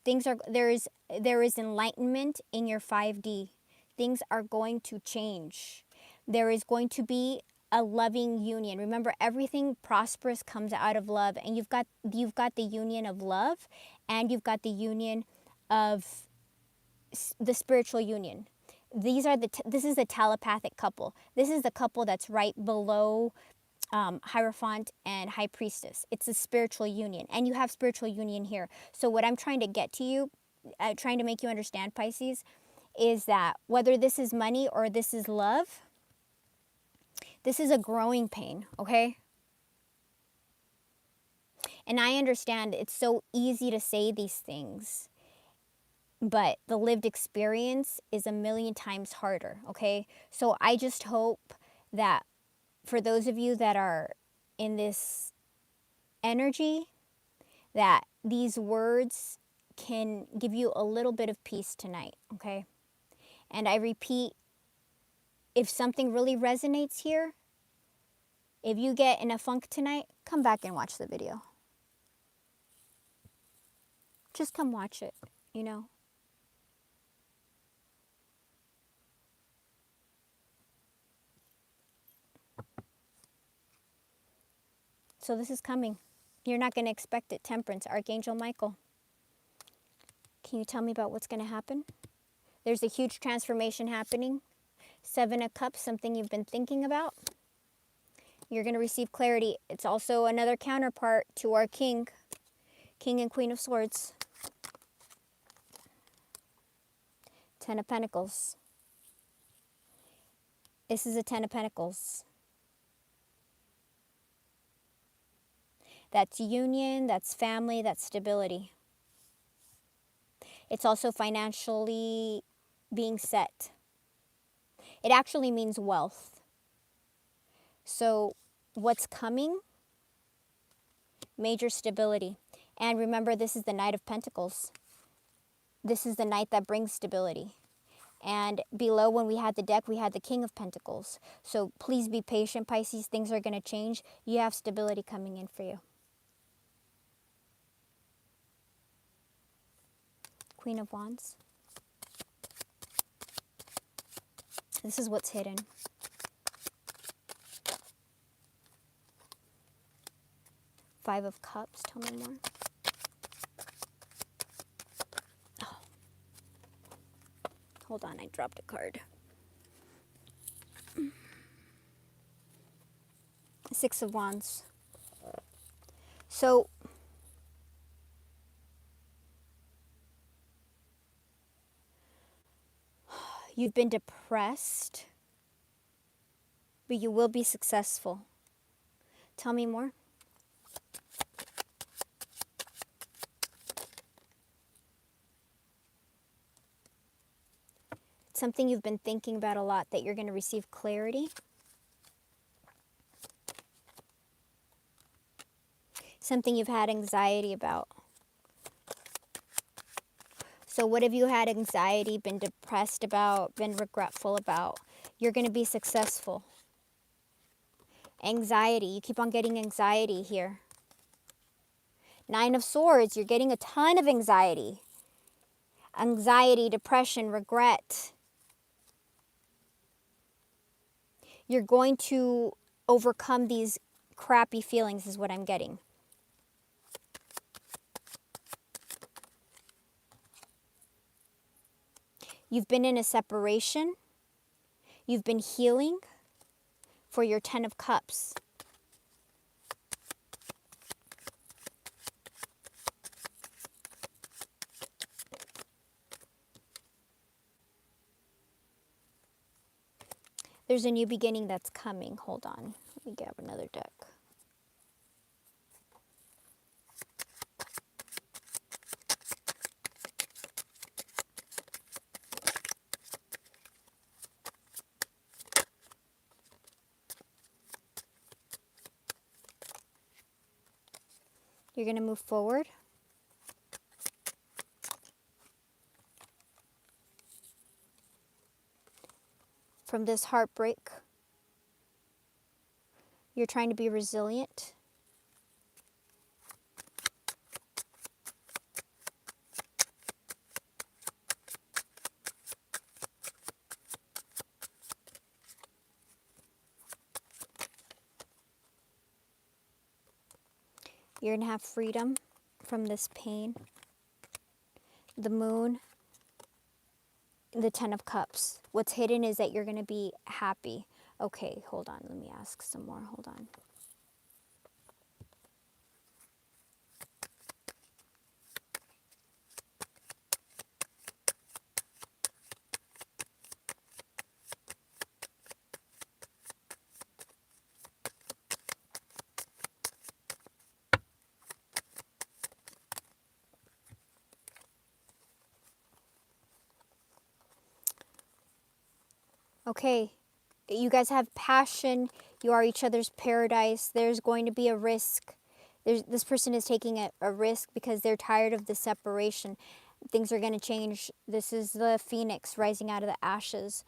There is enlightenment in your 5D. Things are going to change. There is going to be a loving union. Remember, everything prosperous comes out of love, and you've got the union of love, and you've got the union of the spiritual union. This is a telepathic couple. This is the couple that's right below Hierophant and High Priestess. It's a spiritual union, and you have spiritual union here. So what I'm trying to get to you, trying to make you understand, Pisces, is that whether this is money or this is love, this is a growing pain, okay? And I understand it's so easy to say these things, but the lived experience is a million times harder, okay? So I just hope that for those of you that are in this energy, that these words can give you a little bit of peace tonight, okay? And I repeat, if something really resonates here, if you get in a funk tonight, come back and watch the video. Just come watch it, you know? So this is coming. You're not going to expect it. Temperance, Archangel Michael. Can you tell me about what's going to happen? There's a huge transformation happening. 7 of Cups, something you've been thinking about. You're going to receive clarity. It's also another counterpart to our King and Queen of Swords. 10 of Pentacles. This is a 10 of Pentacles. That's union, that's family, that's stability. It's also financially being set. It actually means wealth. So what's coming? Major stability. And remember, this is the Knight of Pentacles. This is the Knight that brings stability. And below, when we had the deck, we had the King of Pentacles. So please be patient, Pisces. Things are going to change. You have stability coming in for you. Queen of Wands. This is what's hidden. Five of Cups. Tell me more. Oh, Hold on, I dropped a card. Six of Wands. So you've been depressed, but you will be successful. Tell me more. It's something you've been thinking about a lot, that you're going to receive clarity. Something you've had anxiety about. So what have you had anxiety, been depressed about, been regretful about? You're going to be successful. Anxiety, you keep on getting anxiety here. Nine of Swords, you're getting a ton of anxiety. Anxiety, depression, regret. You're going to overcome these crappy feelings is what I'm getting. You've been in a separation. You've been healing for your 10 of Cups. There's a new beginning that's coming. Hold on. Let me grab another deck. You're going to move forward. From this heartbreak. You're trying to be resilient. You're going to have freedom from this pain. The Moon, the 10 of Cups. What's hidden is that you're going to be happy. Okay, hold on. Let me ask some more. Hold on. Okay, you guys have passion. You are each other's paradise. There's going to be a risk. This person is taking a risk because they're tired of the separation. Things are going to change. This is the phoenix rising out of the ashes.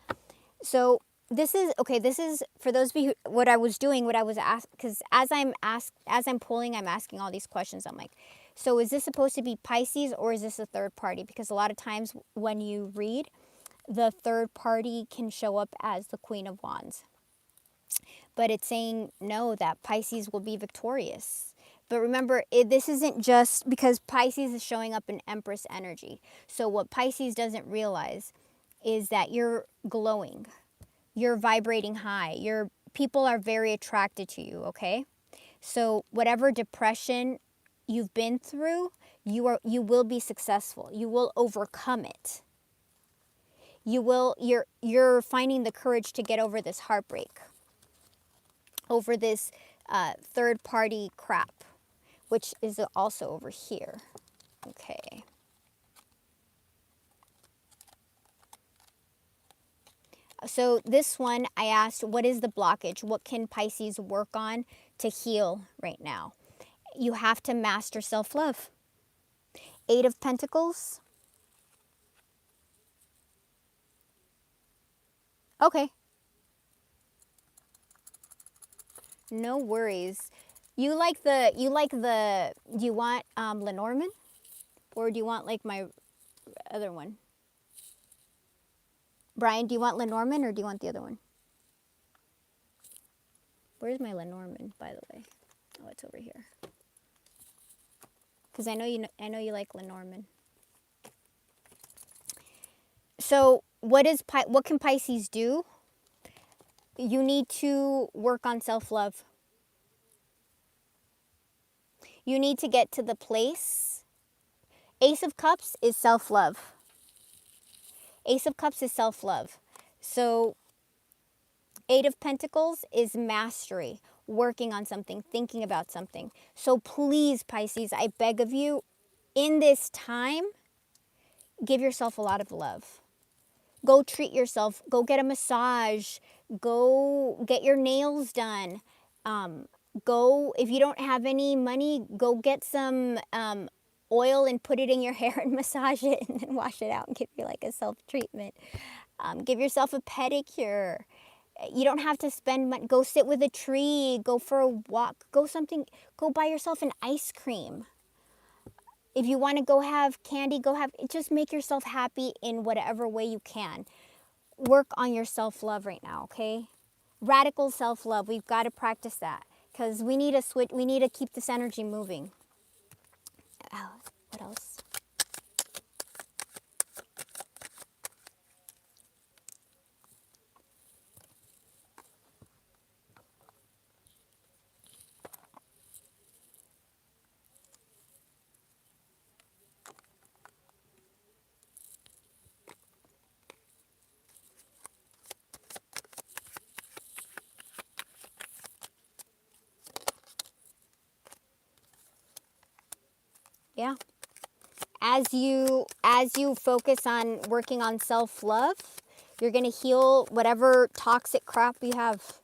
So this is, okay, this is, for those of you, what I was doing, what I was asked, because as I'm pulling, I'm asking all these questions. I'm like, so is this supposed to be Pisces or is this a third party? Because a lot of times when you read, the third party can show up as the Queen of Wands. But it's saying no, that Pisces will be victorious. But remember, this isn't just because Pisces is showing up in Empress energy. So what Pisces doesn't realize is that you're glowing. You're vibrating high. Your people are very attracted to you, okay? So whatever depression you've been through, you will be successful. You will overcome it. You're finding the courage to get over this heartbreak, over this third party crap, which is also over here. Okay. So this one, I asked, what is the blockage? What can Pisces work on to heal right now? You have to master self-love. 8 of Pentacles. Okay. No worries. Do you want Lenormand? Or do you want like my other one? Brian, do you want Lenormand or do you want the other one? Where's my Lenormand, by the way? Oh, it's over here. Because I know you like Lenormand. So what can Pisces do? You need to work on self-love. You need to get to the place. Ace of Cups is self-love. Ace of Cups is self-love. So Eight of Pentacles is mastery, working on something, thinking about something. So please, Pisces, I beg of you, in this time, give yourself a lot of love. Go treat yourself. Go get a massage. Go get your nails done. Go, if you don't have any money, go get some oil and put it in your hair and massage it and then wash it out and give you like a self-treatment. Give yourself a pedicure. You don't have to spend money. Go sit with a tree. Go for a walk. Go buy yourself an ice cream. If you want to go have candy, just make yourself happy in whatever way you can. Work on your self-love right now, okay? Radical self-love. We've got to practice that because we need to switch. We need to keep this energy moving. Oh, what else? Yeah. As you focus on working on self-love, you're going to heal whatever toxic crap you have.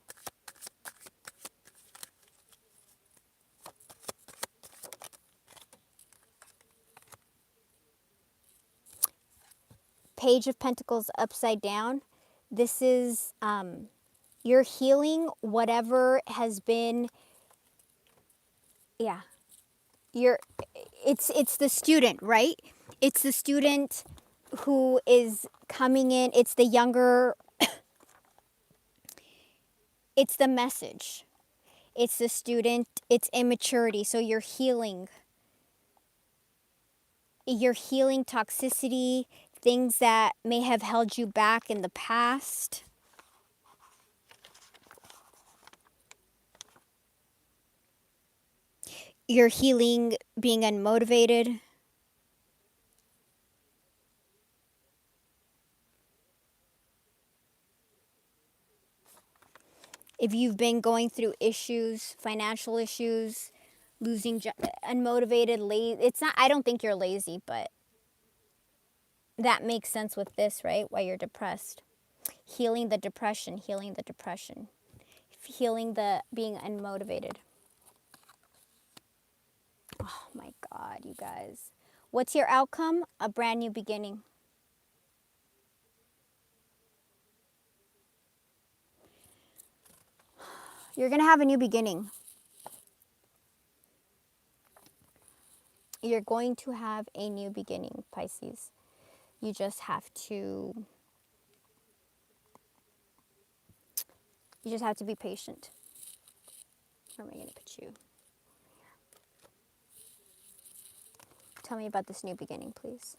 Page of Pentacles upside down. This is you're healing whatever has been, yeah. It's the student, right? It's the student who is coming in. It's the younger, it's the message. It's the student, it's immaturity. So you're healing. You're healing toxicity, things that may have held you back in the past. You're healing being unmotivated. If you've been going through issues, financial issues, losing unmotivated, lazy, it's not, I don't think you're lazy, but that makes sense with this, right? Why you're depressed. Healing the depression, healing the depression, healing the being unmotivated. Oh my God, you guys. What's your outcome? A brand new beginning. You're going to have a new beginning. You're going to have a new beginning, Pisces. You just have to be patient. Where am I going to put you? Tell me about this new beginning, please.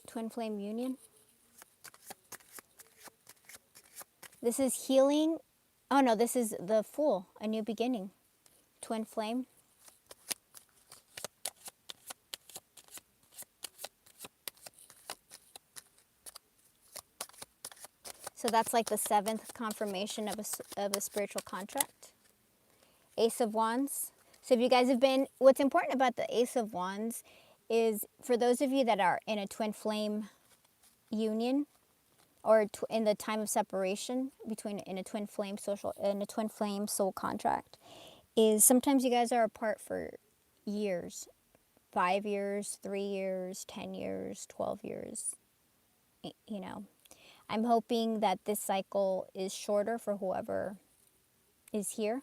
Twin flame union. This is healing. Oh no, this is the Fool, a new beginning. Twin flame. So that's like the 7th confirmation of a spiritual contract. Ace of Wands. So if you guys have been, what's important about the Ace of Wands is for those of you that are in a twin flame union or in the time of separation between in a twin flame soul contract, is sometimes you guys are apart for years, 5 years, 3 years, 10 years, 12 years, you know. I'm hoping that this cycle is shorter for whoever is here.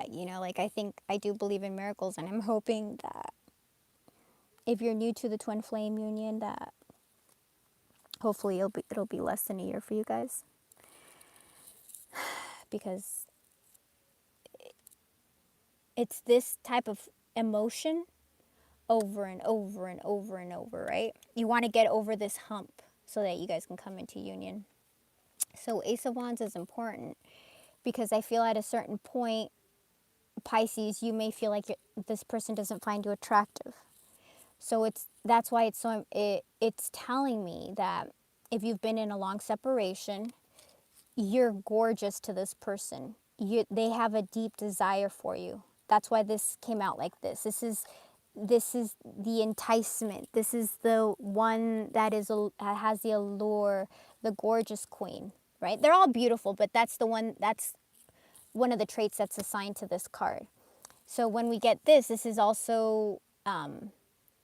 You know, like I do believe in miracles, and I'm hoping that if you're new to the twin flame union, that Hopefully it'll be less than a year for you guys, because it's this type of emotion over and over and over and over, right? You want to get over this hump so that you guys can come into union. So Ace of Wands is important because I feel at a certain point, Pisces, you may feel like this person doesn't find you attractive. So that's why it's telling me that if you've been in a long separation, you're gorgeous to this person. They have a deep desire for you. That's why this came out like this. This is the enticement. This is the one that has the allure, the gorgeous queen, right? They're all beautiful, but that's one of the traits that's assigned to this card. So when we get this is also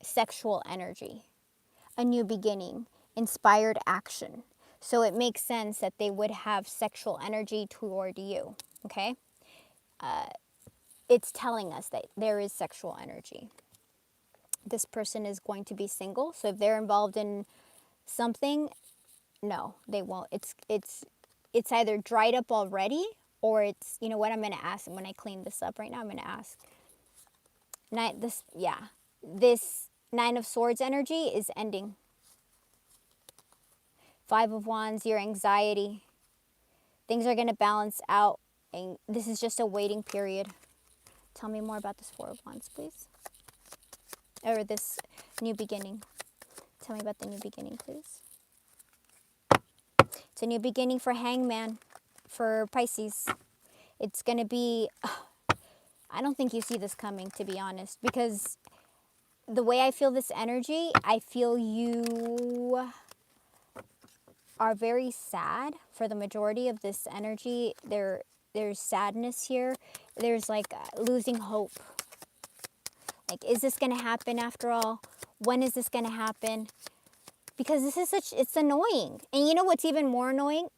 sexual energy, a new beginning, inspired action. So it makes sense that they would have sexual energy toward you, okay? It's telling us that there is sexual energy. This person is going to be single, so if they're involved in something, no, they won't. It's either dried up already, or it's, you know what, I'm going to ask when I clean this up right now. I'm going to ask. This Nine of Swords energy is ending. Five of Wands, your anxiety. Things are going to balance out, and this is just a waiting period. Tell me more about this Four of Wands, please. Or this new beginning. Tell me about the new beginning, please. It's a new beginning for Hangman, for Pisces. It's going to be, I don't think you see this coming, to be honest, because the way I feel this energy, I feel you are very sad for the majority of this energy. There's sadness here. There's like losing hope. Like, is this going to happen after all? When is this going to happen? Because it's annoying. And you know what's even more annoying?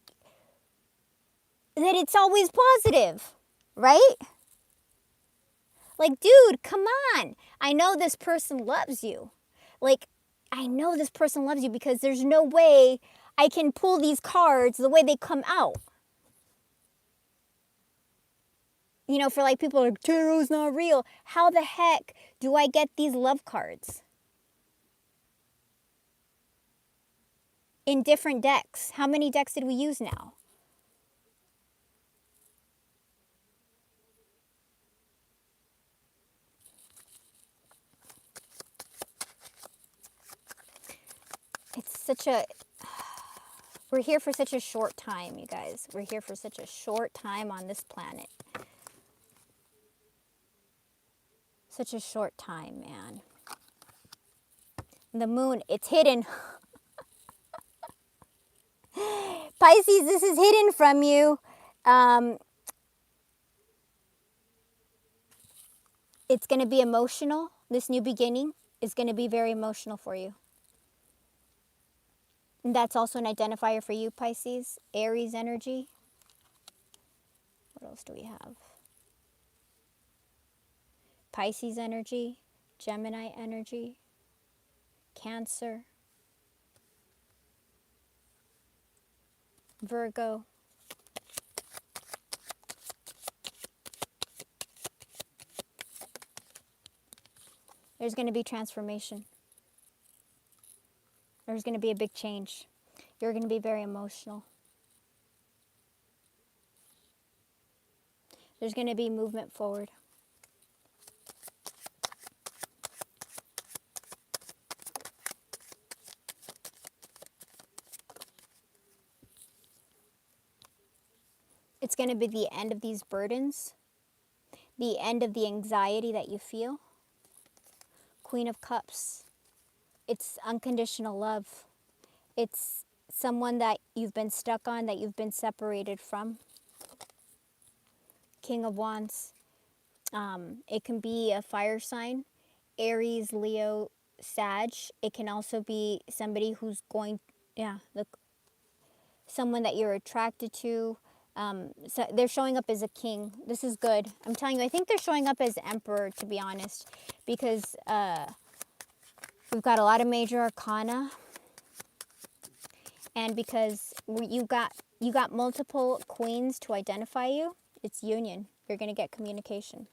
That it's always positive, right? Like, dude, come on. I know this person loves you. Like, I know this person loves you because there's no way I can pull these cards the way they come out. You know, for like people like, tarot's not real. How the heck do I get these love cards? In different decks. How many decks did we use now? We're here for such a short time, you guys. We're here for such a short time on this planet. Such a short time, man. The moon, it's hidden. Pisces, this is hidden from you. It's going to be emotional. This new beginning is going to be very emotional for you. And that's also an identifier for you, Pisces. Aries energy. What else do we have? Pisces energy. Gemini energy. Cancer. Virgo. There's going to be transformation. There's going to be a big change. You're going to be very emotional. There's going to be movement forward. It's going to be the end of these burdens, the end of the anxiety that you feel. Queen of Cups. It's unconditional love. It's someone that you've been stuck on, that you've been separated from. King of Wands. It can be a fire sign, Aries, Leo, Sag. It can also be somebody who's someone that you're attracted to. So they're showing up as a king. This is good. I'm telling you, I think they're showing up as emperor, to be honest, because we've got a lot of major arcana. And because you got multiple queens to identify you, it's union. You're going to get communication.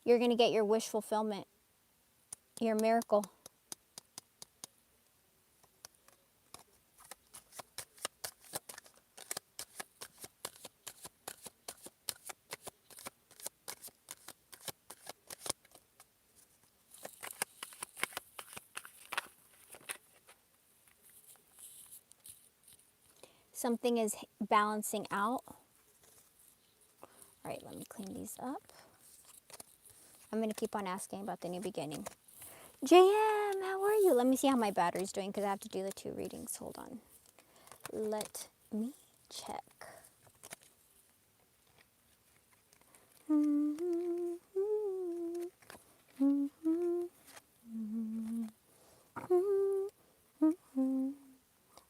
You're going to get your wish fulfillment, your miracle. Something is balancing out. All right, let me clean these up. I'm going to keep on asking about the new beginning. JM, how are you? Let me see how my battery's doing because I have to do the 2 readings. Hold on. Let me check.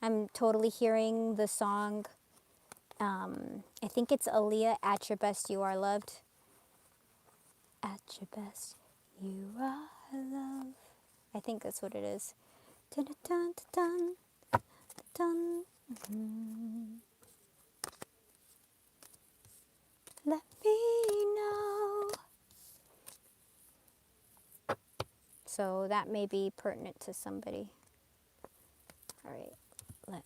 I'm totally hearing the song. I think it's Aaliyah, At Your Best You Are Loved. At your best you are loved. I think that's what it is. Dun, dun, dun, dun, dun. Let me know. So that may be pertinent to somebody. All right, let me.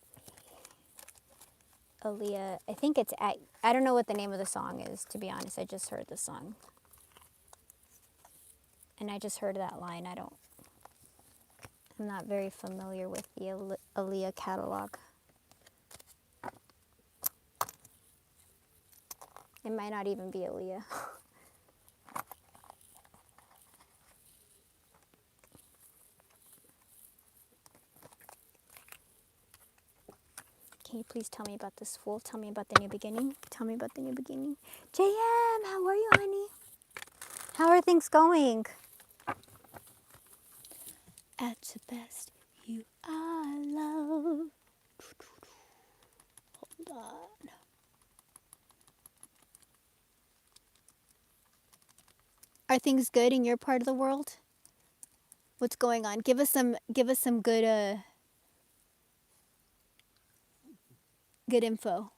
Aaliyah, I think it's at, I don't know what the name of the song is, to be honest. I just heard the song. And I just heard that line. I'm not very familiar with the Aaliyah catalog. It might not even be Aaliyah. Can you please tell me about this fool? Tell me about the new beginning. Tell me about the new beginning. JM, how are you, honey? How are things going? At your best, you are loved. Hold on. Are things good in your part of the world? What's going on? Give us some good good info.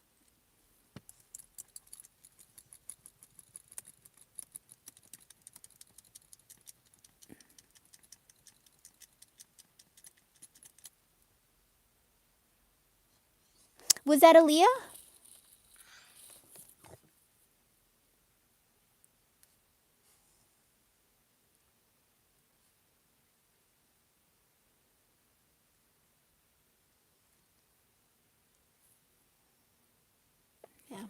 Was that Aaliyah? Yeah.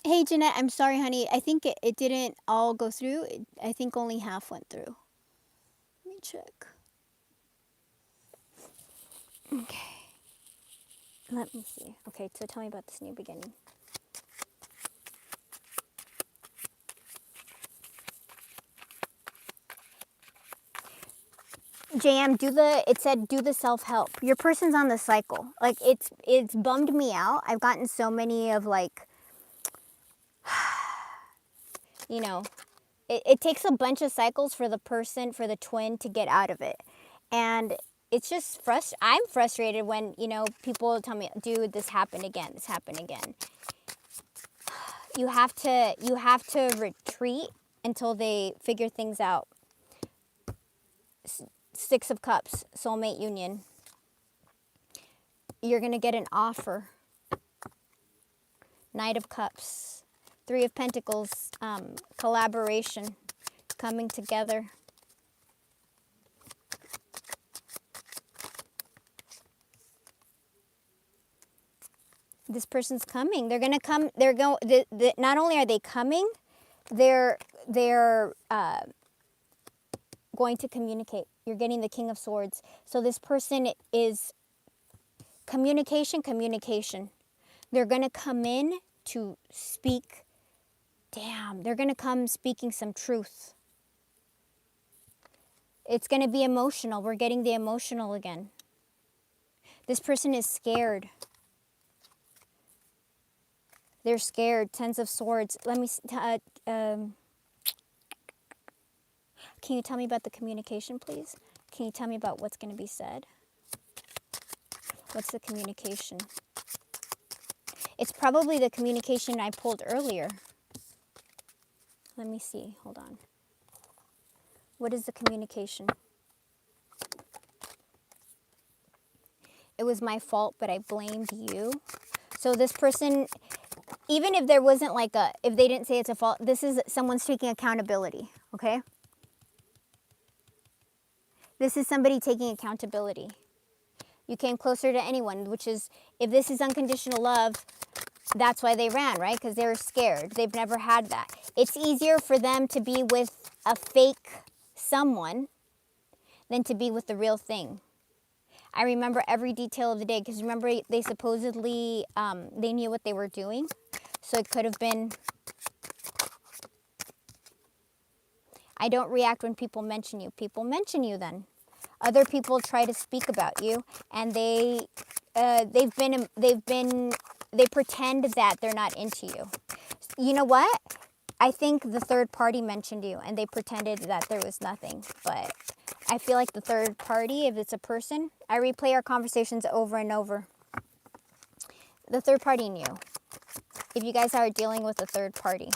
Hey, Jeanette, I'm sorry, honey. I think it didn't all go through. I think only half went through. Let me check. Okay. Let me see. Okay, so tell me about this new beginning. JM, it said do the self-help. Your person's on the cycle. Like it's bummed me out. I've gotten so many of like, you know, it takes a bunch of cycles for the twin to get out of it. And it's just I'm frustrated when, people tell me, dude, this happened again. You have to retreat until they figure things out. 6 of Cups, soulmate union. You're going to get an offer. Knight of Cups. 3 of Pentacles, collaboration, coming together. This person's coming. They're going to come. Not only are they coming, they're going to communicate. You're getting the King of Swords. So this person is communication. They're going to come in to speak. Damn, they're going to come speaking some truth. It's going to be emotional. We're getting the emotional again. This person is scared. They're scared. Tens of Swords. Let me. Can you tell me about the communication, please? Can you tell me about what's going to be said? What's the communication? It's probably the communication I pulled earlier. Let me see. Hold on. What is the communication? It was my fault, but I blamed you. So this person, even if there wasn't like if they didn't say it's a fault, this is someone's taking accountability, okay? This is somebody taking accountability. You came closer to anyone, which is, if this is unconditional love, that's why they ran, right? Because they were scared. They've never had that. It's easier for them to be with a fake someone than to be with the real thing. I remember every detail of the day because remember they supposedly, they knew what they were doing. So it could have been, I don't react when people mention you. People mention you then. Other people try to speak about you and they pretend that they're not into you. You know what? I think the third party mentioned you and they pretended that there was nothing. But I feel like the third party, if it's a person, I replay our conversations over and over. The third party knew. If you guys are dealing with a third party.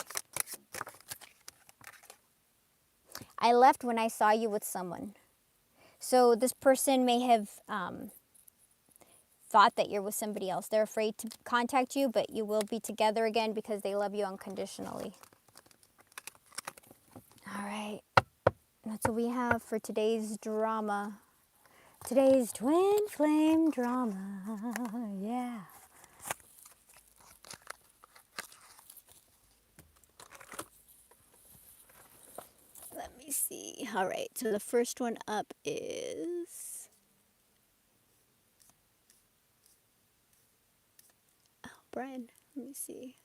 I left when I saw you with someone. So this person may have thought that you're with somebody else. They're afraid to contact you, but you will be together again because they love you unconditionally. All right. That's what we have for today's drama. Today's twin flame drama. Yeah. Let me see. All right. So the first one up is... Oh, Brian. Let me see.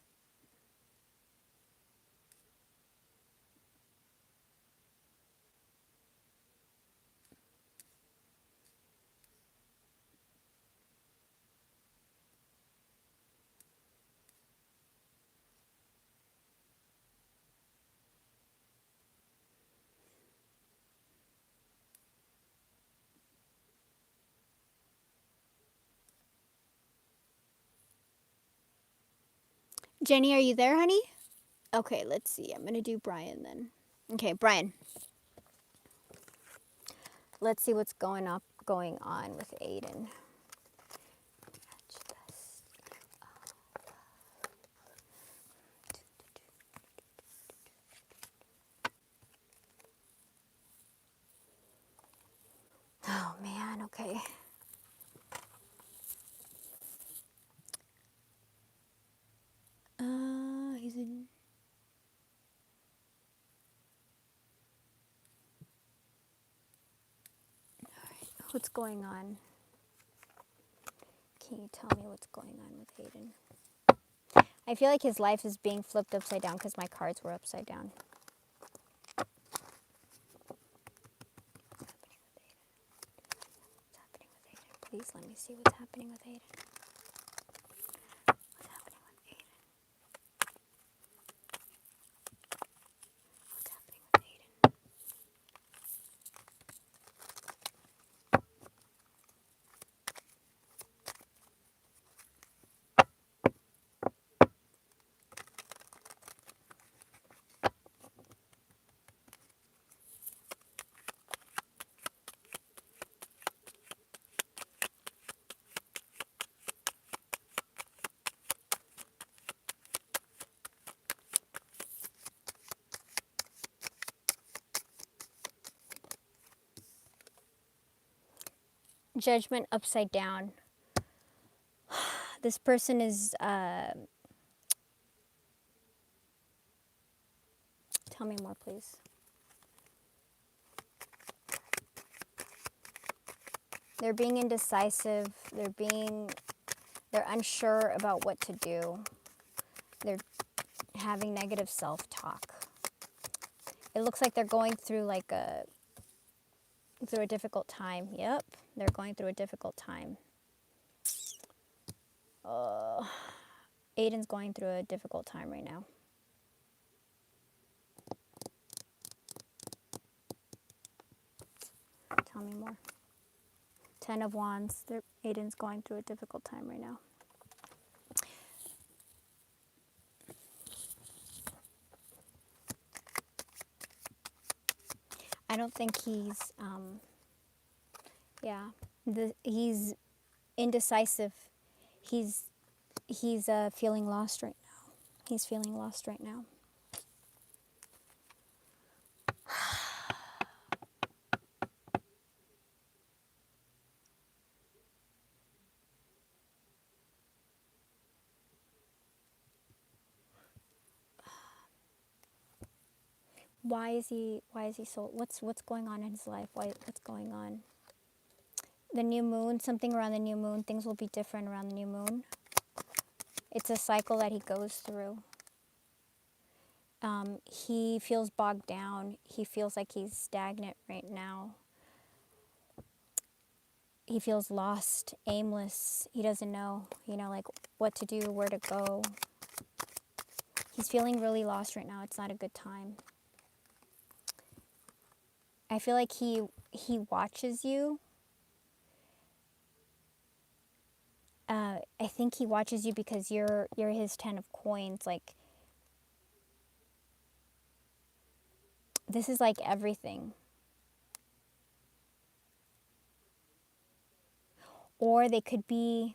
Jenny, are you there, honey? Okay, let's see. I'm going to do Brian then. Okay, Brian. Let's see what's going on with Aiden. Oh, man, okay. He's in... All right, what's going on? Can you tell me what's going on with Aiden? I feel like his life is being flipped upside down because my cards were upside down. What's happening with Aiden? Please let me see what's happening with Aiden. What's happening with Aiden? What's happening with Aiden? Judgment upside down. This person is, tell me more, please. They're being indecisive. They're unsure about what to do. They're having negative self-talk. It looks like they're going through a difficult time. Yep, they're going through a difficult time. Aiden's going through a difficult time right now. Tell me more. 10 of Wands. Aiden's going through a difficult time right now. I don't think he's, yeah, he's indecisive. He's feeling lost right now. He's feeling lost right now. Why is he so, what's going on in his life? What's going on? The new moon, something around the new moon, things will be different around the new moon. It's a cycle that he goes through. He feels bogged down. He feels like he's stagnant right now. He feels lost, aimless. He doesn't know, like what to do, where to go. He's feeling really lost right now. It's not a good time. I feel like he watches you. I think he watches you because you're his 10 of coins. Like, this is like everything. Or they could be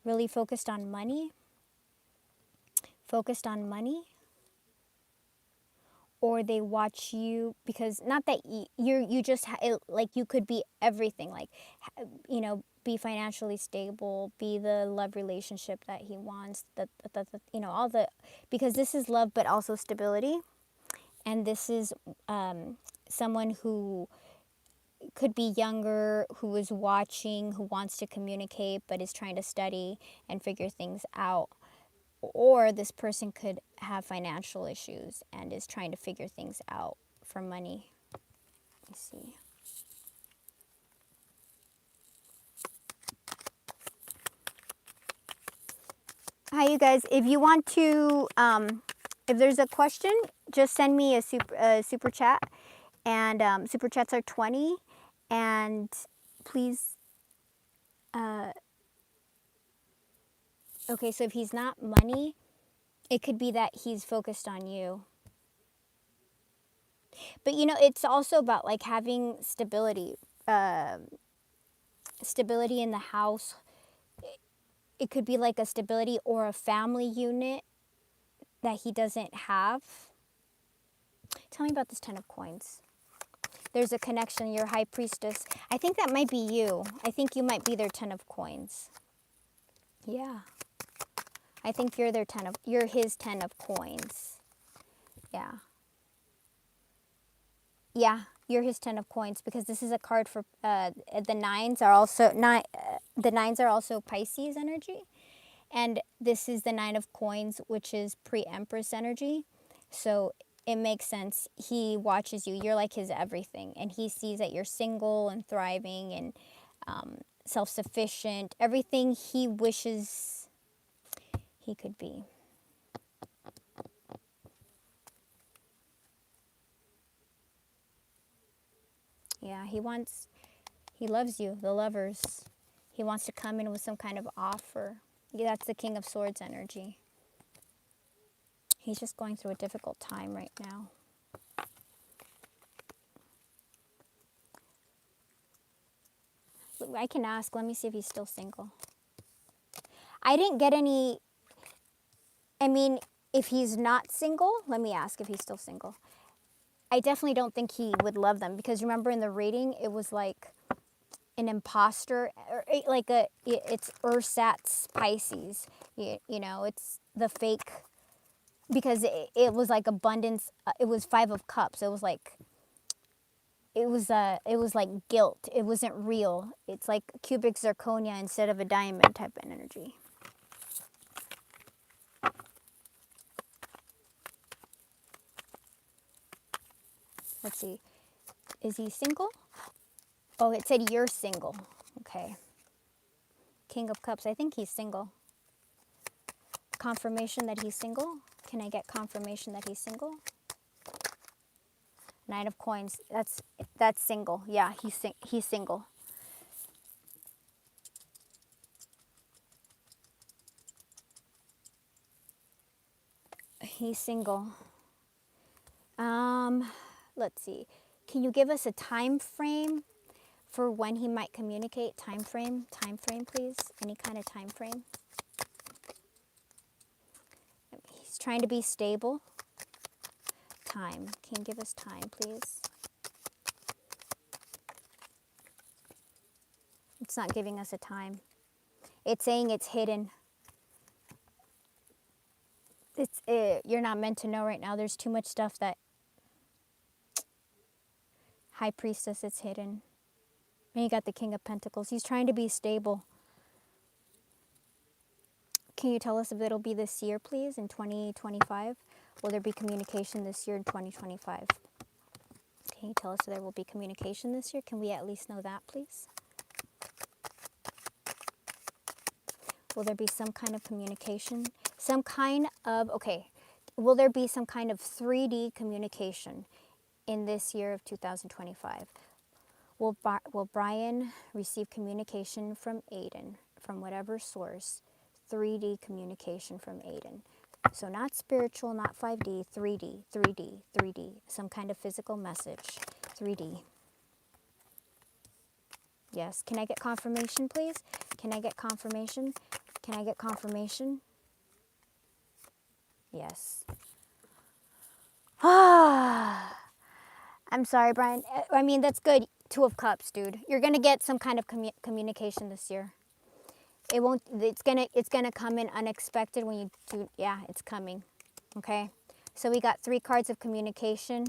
really focused on money. Or they watch you because, not that you just like, you could be everything, like, be financially stable, be the love relationship that he wants, all the, because this is love but also stability. And this is someone who could be younger, who is watching, who wants to communicate but is trying to study and figure things out. Or this person could have financial issues and is trying to figure things out for money. Let me see. Hi, you guys. If you want to, if there's a question, just send me a super chat. And super chats are 20. And please, okay, so if he's not money, it could be that he's focused on you. But it's also about like having stability, stability in the house. It could be like a stability or a family unit that he doesn't have. Tell me about this 10 of coins. There's a connection, your high priestess. I think that might be you. I think you might be their 10 of coins. Yeah. I think you're his 10 of coins. Yeah. Yeah, you're his 10 of coins, because this is a card for the nines are also Pisces energy. And this is the 9 of coins, which is pre-Empress energy. So it makes sense. He watches you. You're like his everything. And he sees that you're single and thriving and self-sufficient. Everything he wishes he could be. Yeah, he loves you, the lovers. He wants to come in with some kind of offer. Yeah, that's the King of Swords energy. He's just going through a difficult time right now. I can ask. Let me see if he's still single. I didn't get any. I mean, if he's not single, let me ask if he's still single. I definitely don't think he would love them, because remember in the reading, it was like an imposter, or like it's Ursat's Pisces. It's the fake, because it was like abundance. It was 5 of Cups. It was like guilt. It wasn't real. It's like cubic zirconia instead of a diamond type of energy. Let's see. Is he single? Oh, it said you're single. Okay. King of Cups. I think he's single. Confirmation that he's single. Can I get confirmation that he's single? Nine of Coins. That's single. Yeah, he's single. He's single. Let's see. Can you give us a time frame for when he might communicate? Time frame, please. Any kind of time frame. He's trying to be stable. Time. Can you give us time, please? It's not giving us a time. It's saying it's hidden. You're not meant to know right now. There's too much stuff that High Priestess, it's hidden. And you got the King of Pentacles. He's trying to be stable. Can you tell us if it'll be this year, please, in 2025? Will there be communication this year in 2025? Can you tell us if there will be communication this year? Can we at least know that, please? Will there be some kind of communication? Some kind of, okay, will there be some kind of 3D communication in this year of 2025? Will Brian receive communication from Aiden, from whatever source? 3D communication from Aiden. So not spiritual, not 5D, 3D, 3D, 3D. Some kind of physical message. 3D. Yes. Can I get confirmation, please? Can I get confirmation? Can I get confirmation? Yes. Ah. I'm sorry, Brian. I mean, that's good. Two of Cups, dude. You're gonna get some kind of communication this year. It won't. It's gonna come in unexpected when you do. Yeah, it's coming. Okay. So we got 3 cards of communication.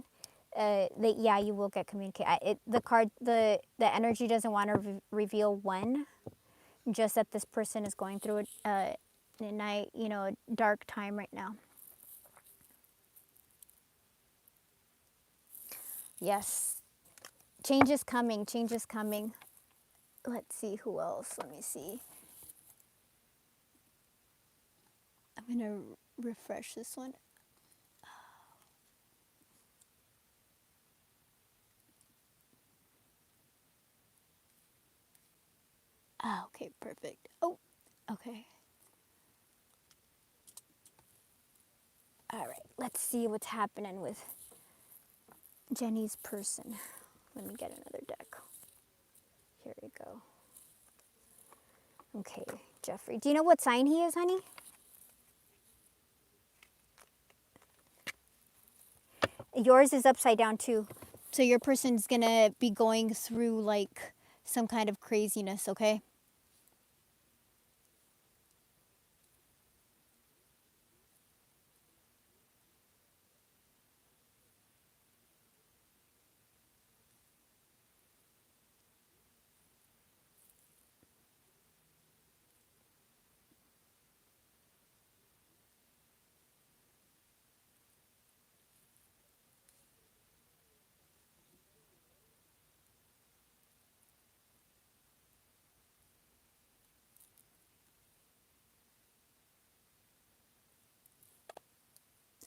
Yeah, you will get communication. The energy doesn't want to reveal when. Just that this person is going through a night, a dark time right now. Yes. Change is coming. Change is coming. Let's see who else. Let me see. I'm going to refresh this one. Oh, okay, perfect. Oh, okay. All right, let's see what's happening with Jenny's person. Let me get another deck. Here we go. Okay, Jeffrey. Do you know what sign he is, honey? Yours is upside down too. So your person's gonna be going through like some kind of craziness, okay?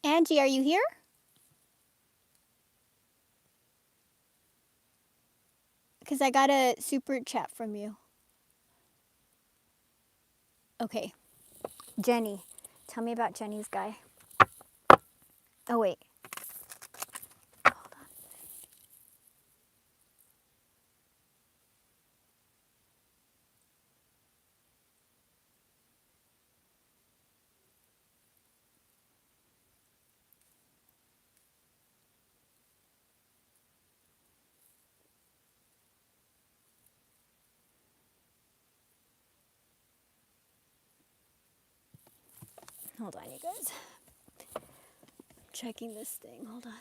Angie, are you here? Because I got a super chat from you. Okay. Jenny. Tell me about Jenny's guy. Oh, wait. Hold on, you guys. Checking this thing. Hold on.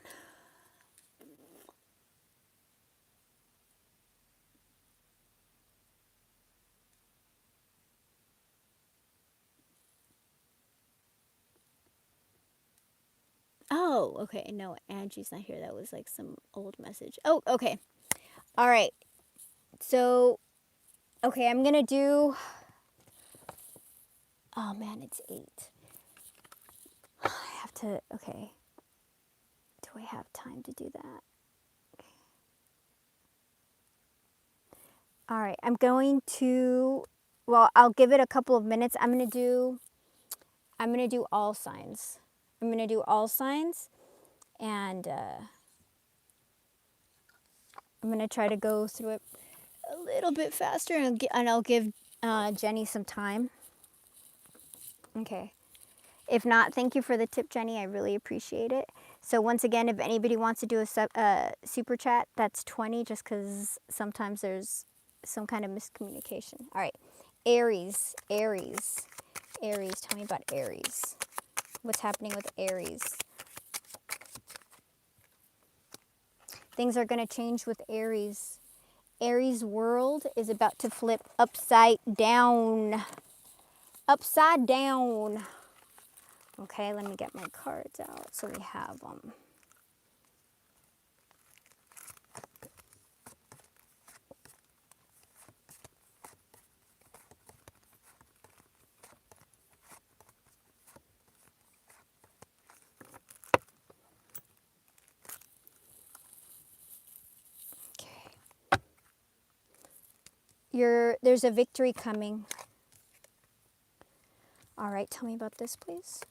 Oh, okay. No, Angie's not here. That was like some old message. Oh, okay. All right. So Okay, I'm going to do... Oh, man, it's 8. I have to... Okay. Do I have time to do that? All right, I'm going to... Well, I'll give it a couple of minutes. I'm going to do all signs. I'm going to do all signs. And I'm going to try to go through it a little bit faster. And I'll give Jenny some time. Okay. If not, thank you for the tip, Jenny. I really appreciate it. So once again, if anybody wants to do a super chat, that's 20, just because sometimes there's some kind of miscommunication. All right. Aries. Tell me about Aries. What's happening with Aries? Things are going to change with Aries. Aries' world is about to flip upside down. Upside down. Okay, let me get my cards out so we have them. There's a victory coming. All right, tell me about this, please.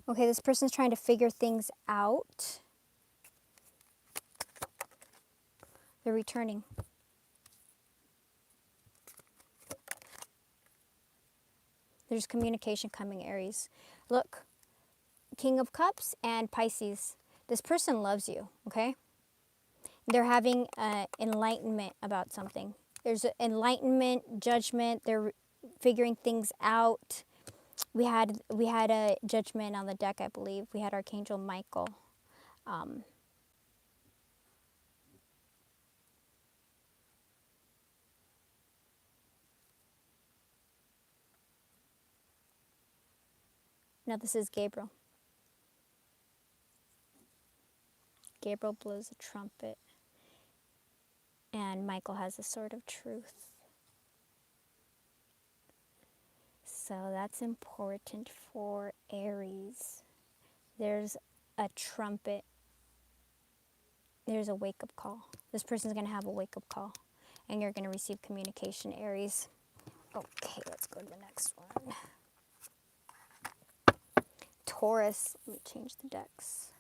Okay, this person's trying to figure things out. They're returning. There's communication coming, Aries. Look, King of Cups and Pisces. This person loves you, okay? They're having enlightenment about something. There's enlightenment, judgment. They're figuring things out. We had a judgment on the deck, I believe. We had Archangel Michael. No, this is Gabriel. Gabriel blows a trumpet. And Michael has the sword of truth. So that's important for Aries. There's a trumpet. There's a wake-up call. This person's going to have a wake-up call. And you're going to receive communication, Aries. Okay, let's go to the next one. Taurus. Let me change the decks.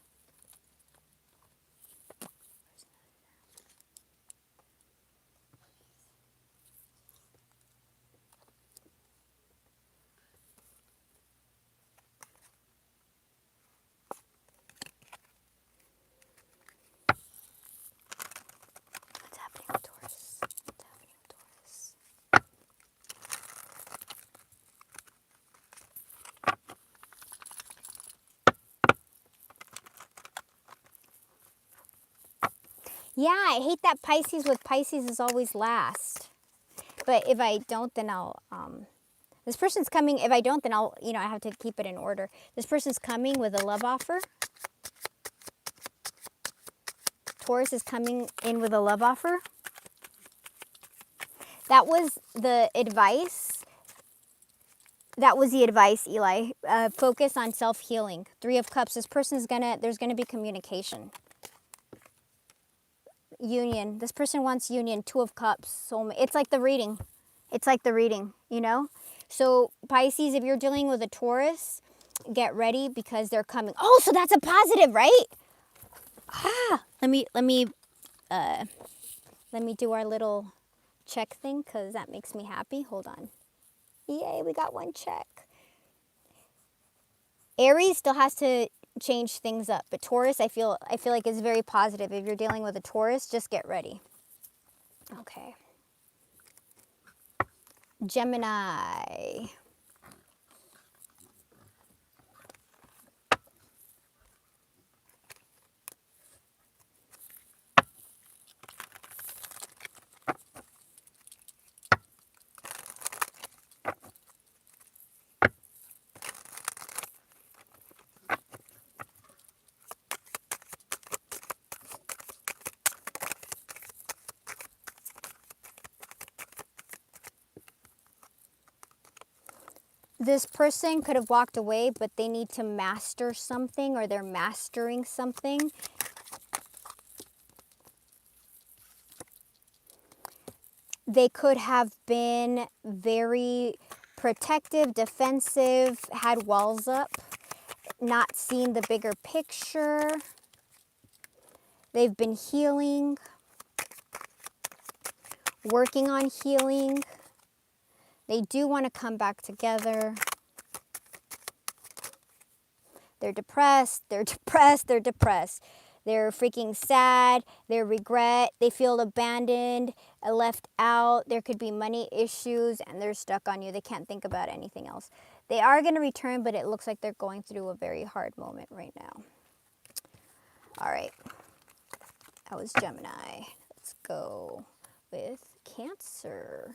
What's happening with Taurus? What's happening with Taurus? Yeah, I hate that Pisces with Pisces is always last. But if I don't, then I'll, this person's coming. If I don't, then I'll, I have to keep it in order. This person's coming with a love offer. Taurus is coming in with a love offer. That was the advice. That was the advice, Eli. Focus on self-healing. 3 of Cups. This person's there's gonna be communication. Union. This person wants union. 2 of Cups. Soulmate. It's like the reading. It's like the reading, So Pisces, if you're dealing with a Taurus, get ready because they're coming. Oh, so that's a positive, right? Let me do our little check thing because that makes me happy. Hold on. Yay, we got one check. Aries still has to change things up, but Taurus, I feel like is very positive. If you're dealing with a Taurus, just get ready. Okay. Gemini. This person could have walked away, but they need to master something, or they're mastering something. They could have been very protective, defensive, had walls up, not seen the bigger picture. They've been healing, working on healing. They do want to come back together. They're depressed, they're depressed, they're depressed. They're freaking sad, they regret, they feel abandoned, left out. There could be money issues, and they're stuck on you. They can't think about anything else. They are going to return, but it looks like they're going through a very hard moment right now. All right, that was Gemini. Let's go with Cancer.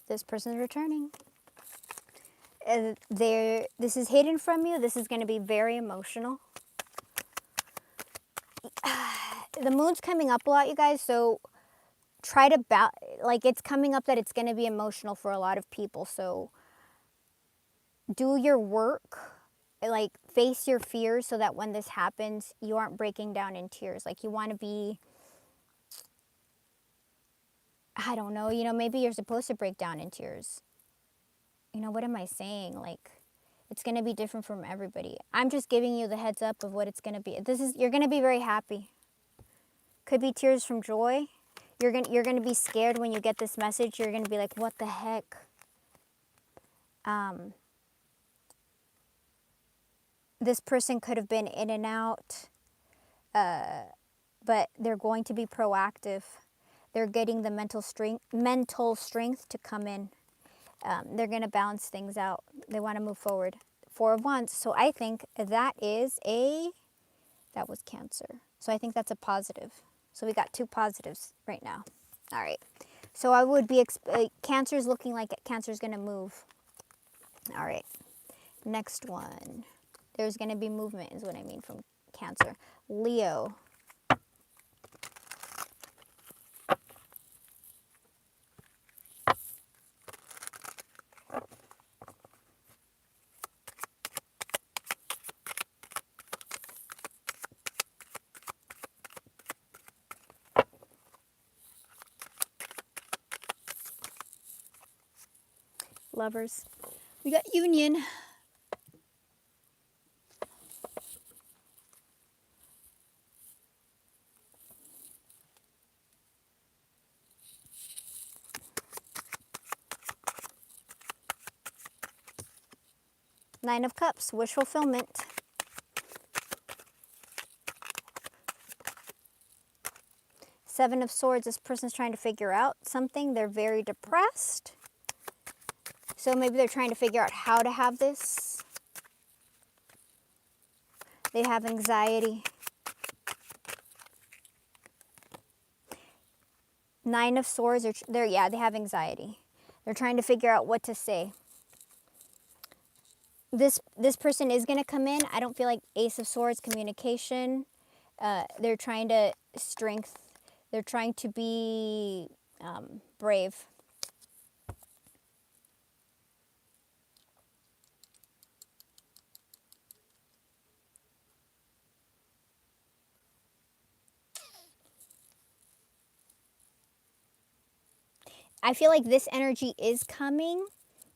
This person's returning. This is hidden from you. This is going to be very emotional. The moon's coming up a lot, you guys, so try to it's coming up that it's going to be emotional for a lot of people. So do your work, like face your fears, so that when this happens, you aren't breaking down in tears. Like, you want to be, I don't know, maybe you're supposed to break down in tears. What am I saying? Like, it's going to be different from everybody. I'm just giving you the heads up of what it's going to be. You're going to be very happy. Could be tears from joy. You're going to be scared when you get this message. You're going to be like, what the heck? This person could have been in and out, but they're going to be proactive. They're getting the mental strength to come in. They're going to balance things out. They want to move forward. 4 of Wands. So I think that was Cancer. So I think that's a positive. So we got 2 positives right now. All right. So I would be, Cancer's looking like Cancer's going to move. All right. Next one. There's going to be movement is what I mean from Cancer. Leo. Lovers. We got Union. Nine of Cups. Wish fulfillment. Seven of Swords. This person's trying to figure out something. They're very depressed. So maybe they're trying to figure out how to have this. They have anxiety. Nine of Swords. They have anxiety. They're trying to figure out what to say. This person is going to come in. I don't feel like Ace of Swords, communication. They're trying to They're trying to be brave. I feel like this energy is coming,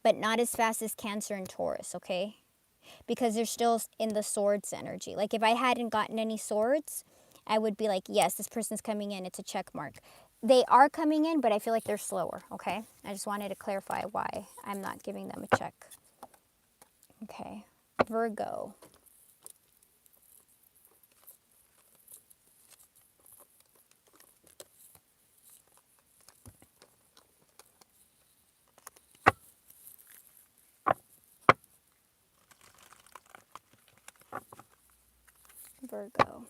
but not as fast as Cancer and Taurus, okay? Because they're still in the Swords energy. Like, if I hadn't gotten any Swords, I would be like, yes, this person's coming in. It's a check mark. They are coming in, but I feel like they're slower, okay? I just wanted to clarify why I'm not giving them a check. Okay, Virgo. Virgo.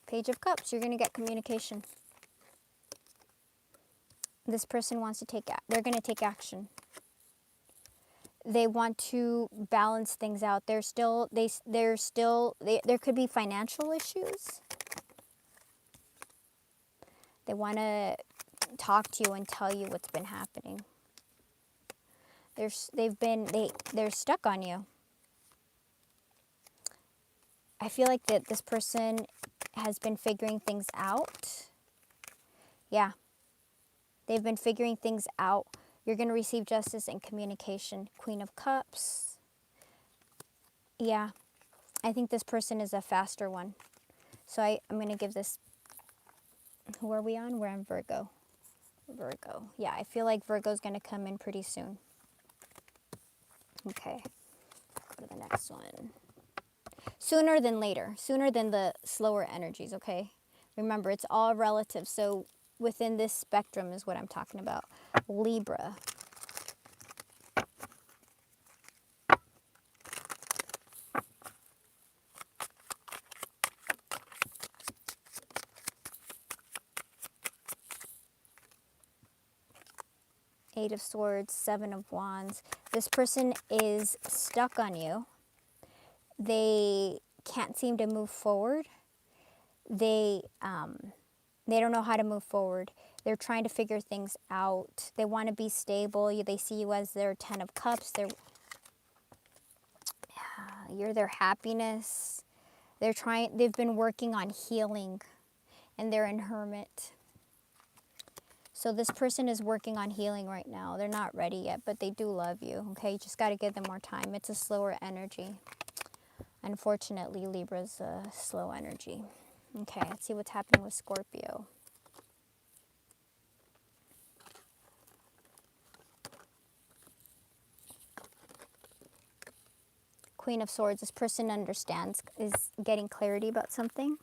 Page of Cups, you're going to get communication. This person wants to they're going to take action. They want to balance things out. There could be financial issues. They want to talk to you and tell you what's been happening. They're stuck on you. I feel like that this person has been figuring things out. Yeah. They've been figuring things out. You're going to receive justice and communication. Queen of Cups. Yeah. I think this person is a faster one. So I'm going to give this... Who are we on? We're on Virgo. Virgo. Yeah, I feel like Virgo's going to come in pretty soon. Okay. Go to the next one. Sooner than later. Sooner than the slower energies, okay? Remember, it's all relative. So within this spectrum is what I'm talking about. Libra. Eight of Swords, Seven of Wands. This person is stuck on you. They can't seem to move forward. They don't know how to move forward. They're trying to figure things out. They want to be stable. They see you as their Ten of Cups. You're their happiness. They've been working on healing, and they're in Hermit. So this person is working on healing right now. They're not ready yet, but they do love you, okay? You just got to give them more time. It's a slower energy. Unfortunately, Libra's a slow energy. Okay, let's see what's happening with Scorpio. Queen of Swords, this person understands, is getting clarity about something.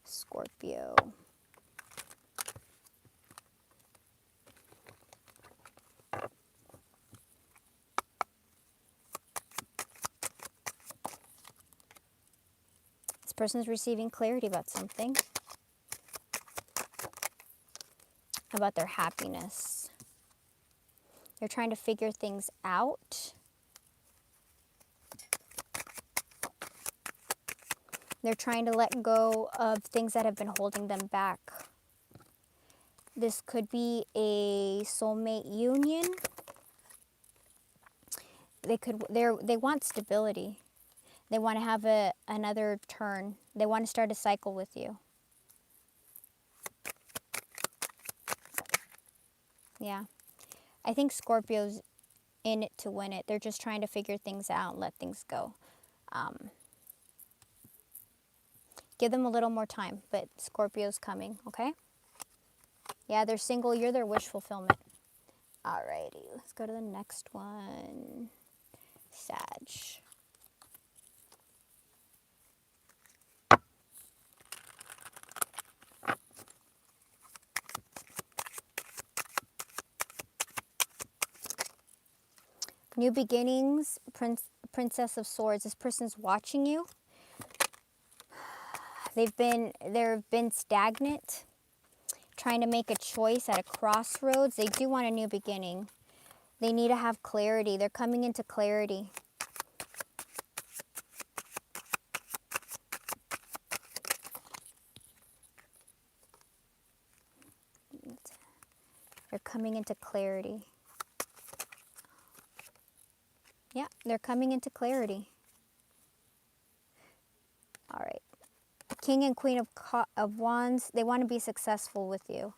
Scorpio. This person's receiving clarity about something. About their happiness. They're trying to figure things out. They're trying to let go of things that have been holding them back. This could be a soulmate union. They want stability. They want to have another turn. They want to start a cycle with you. Yeah. I think Scorpio's in it to win it. They're just trying to figure things out and let things go. Give them a little more time, but Scorpio's coming, okay? Yeah, they're single. You're their wish fulfillment. Alrighty, let's go to the next one. Sag. New beginnings, Princess of Swords. This person's watching you. They've been stagnant, trying to make a choice at a crossroads. They do want a new beginning. They need to have clarity. They're coming into clarity. They're coming into clarity. Yeah, they're coming into clarity. All right. King and Queen of Wands, they want to be successful with you.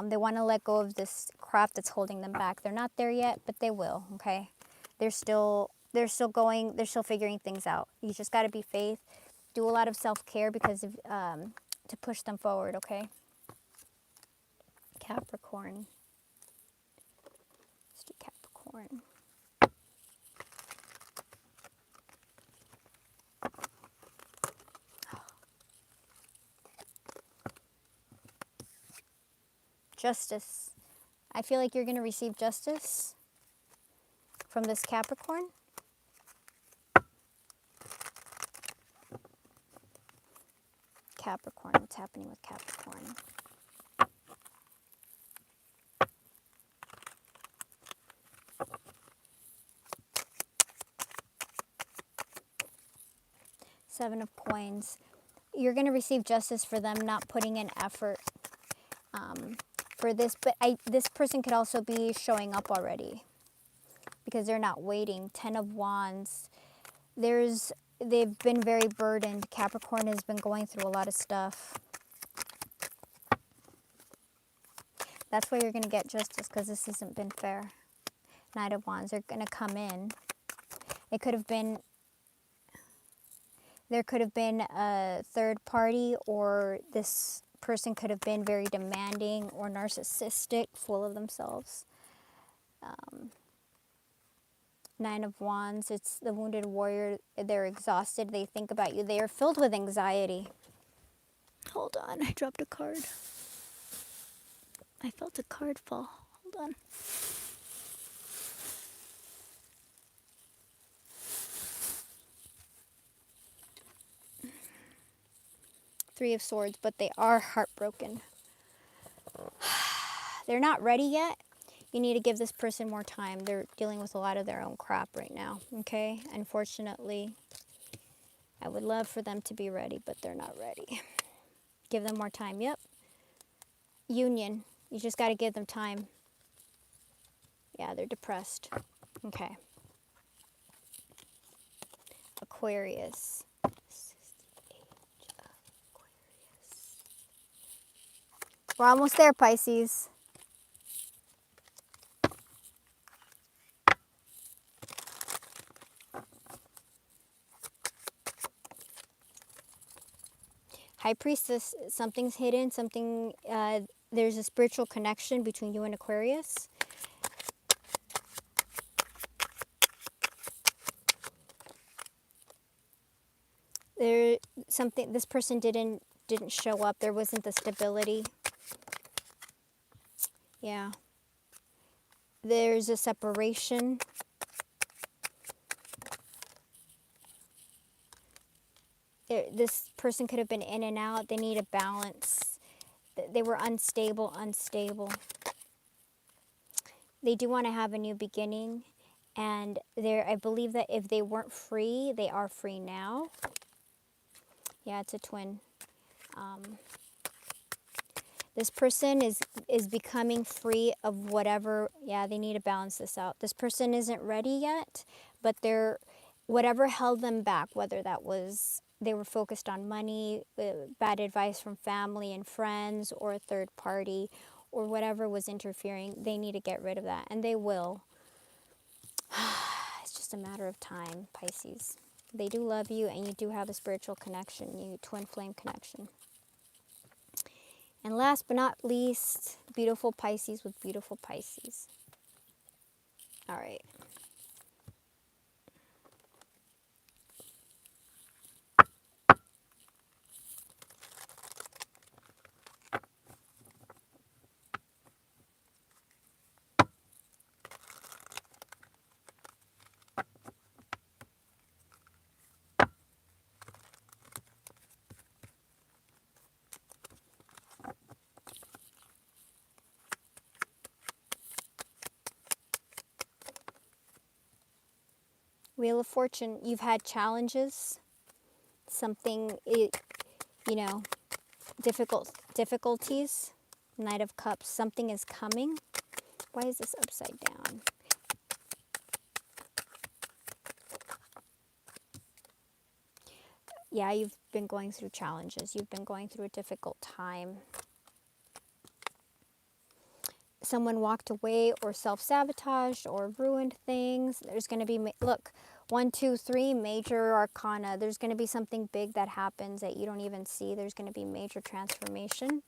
They want to let go of this crap that's holding them back. They're not there yet, but they will, okay? They're still figuring things out. You just got to be faith. Do a lot of self-care because of, to push them forward, okay? Capricorn. Let's do Capricorn. Justice. I feel like you're going to receive justice from this Capricorn. Capricorn, what's happening with Capricorn? Seven of Coins. You're going to receive justice for them not putting in effort for this. But this person could also be showing up already because they're not waiting. 10 of Wands. They've been very burdened. Capricorn has been going through a lot of stuff. That's why you're going to get justice, because this hasn't been fair. Knight of Wands. They're going to come in. It could have been... There could have been a third party, or this person could have been very demanding or narcissistic, full of themselves. Nine of Wands, it's the wounded warrior. They're exhausted. They think about you. They are filled with anxiety. Hold on, I dropped a card. I felt a card fall. Hold on. Three of Swords, but they are heartbroken. They're not ready yet. You need to give this person more time. They're dealing with a lot of their own crap right now, okay? Unfortunately, I would love for them to be ready, but they're not ready. Give them more time. Yep. Union. You just got to give them time. Yeah, they're depressed. Okay. Aquarius. We're almost there, Pisces. High Priestess, something's hidden, there's a spiritual connection between you and Aquarius. This person didn't show up. There wasn't the stability. Yeah. There's a separation. This person could have been in and out. They need a balance. They were unstable. They do want to have a new beginning. And I believe that if they weren't free, they are free now. Yeah, it's a twin. This person is becoming free of whatever. Yeah, they need to balance this out. This person isn't ready yet, but whatever held them back, whether that was they were focused on money, bad advice from family and friends, or a third party, or whatever was interfering, they need to get rid of that, and they will. It's just a matter of time, Pisces. They do love you, and you do have a spiritual connection, you twin flame connection. And last but not least, beautiful Pisces with beautiful Pisces. All right. Wheel of Fortune, you've had challenges, difficulties. Knight of Cups, something is coming. Why is this upside down? Yeah, you've been going through challenges. You've been going through a difficult time. Someone walked away or self-sabotaged or ruined things. There's going to be, look, 1, 2, 3, major arcana. There's going to be something big that happens that you don't even see. There's going to be major transformation.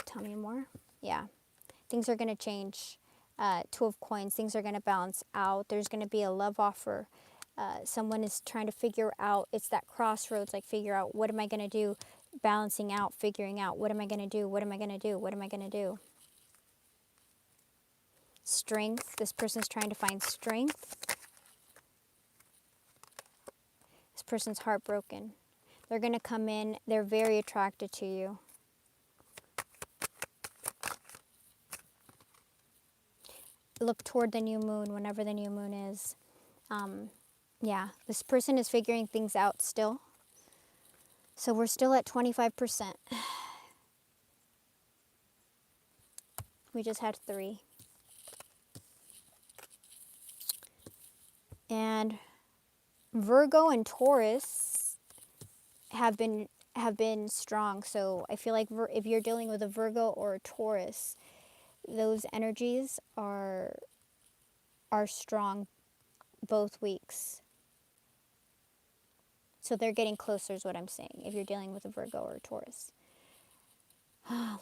Tell me more. Yeah. Things are going to change. 2 of Coins. Things are going to balance out. There's going to be a love offer. Someone is trying to figure out, it's that crossroads, like figure out, what am I going to do? balancing out, figuring out, what am I going to do? What am I going to do? What am I going to do? Strength. This person's trying to find strength. This person's heartbroken. They're going to come in. They're very attracted to you. Look toward the new moon, whenever the new moon is. Yeah, this person is figuring things out still. So we're still at 25%. We just had 3. And Virgo and Taurus have been strong. So I feel like if you're dealing with a Virgo or a Taurus, those energies are strong both weeks. So they're getting closer is what I'm saying, if you're dealing with a Virgo or a Taurus.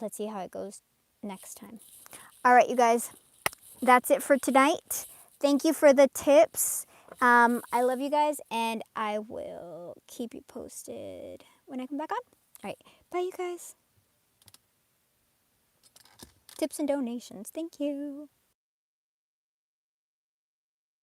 Let's see how it goes next time. All right, you guys. That's it for tonight. Thank you for the tips. I love you guys, and I will keep you posted when I come back on. All right. Bye, you guys. Tips and donations. Thank you.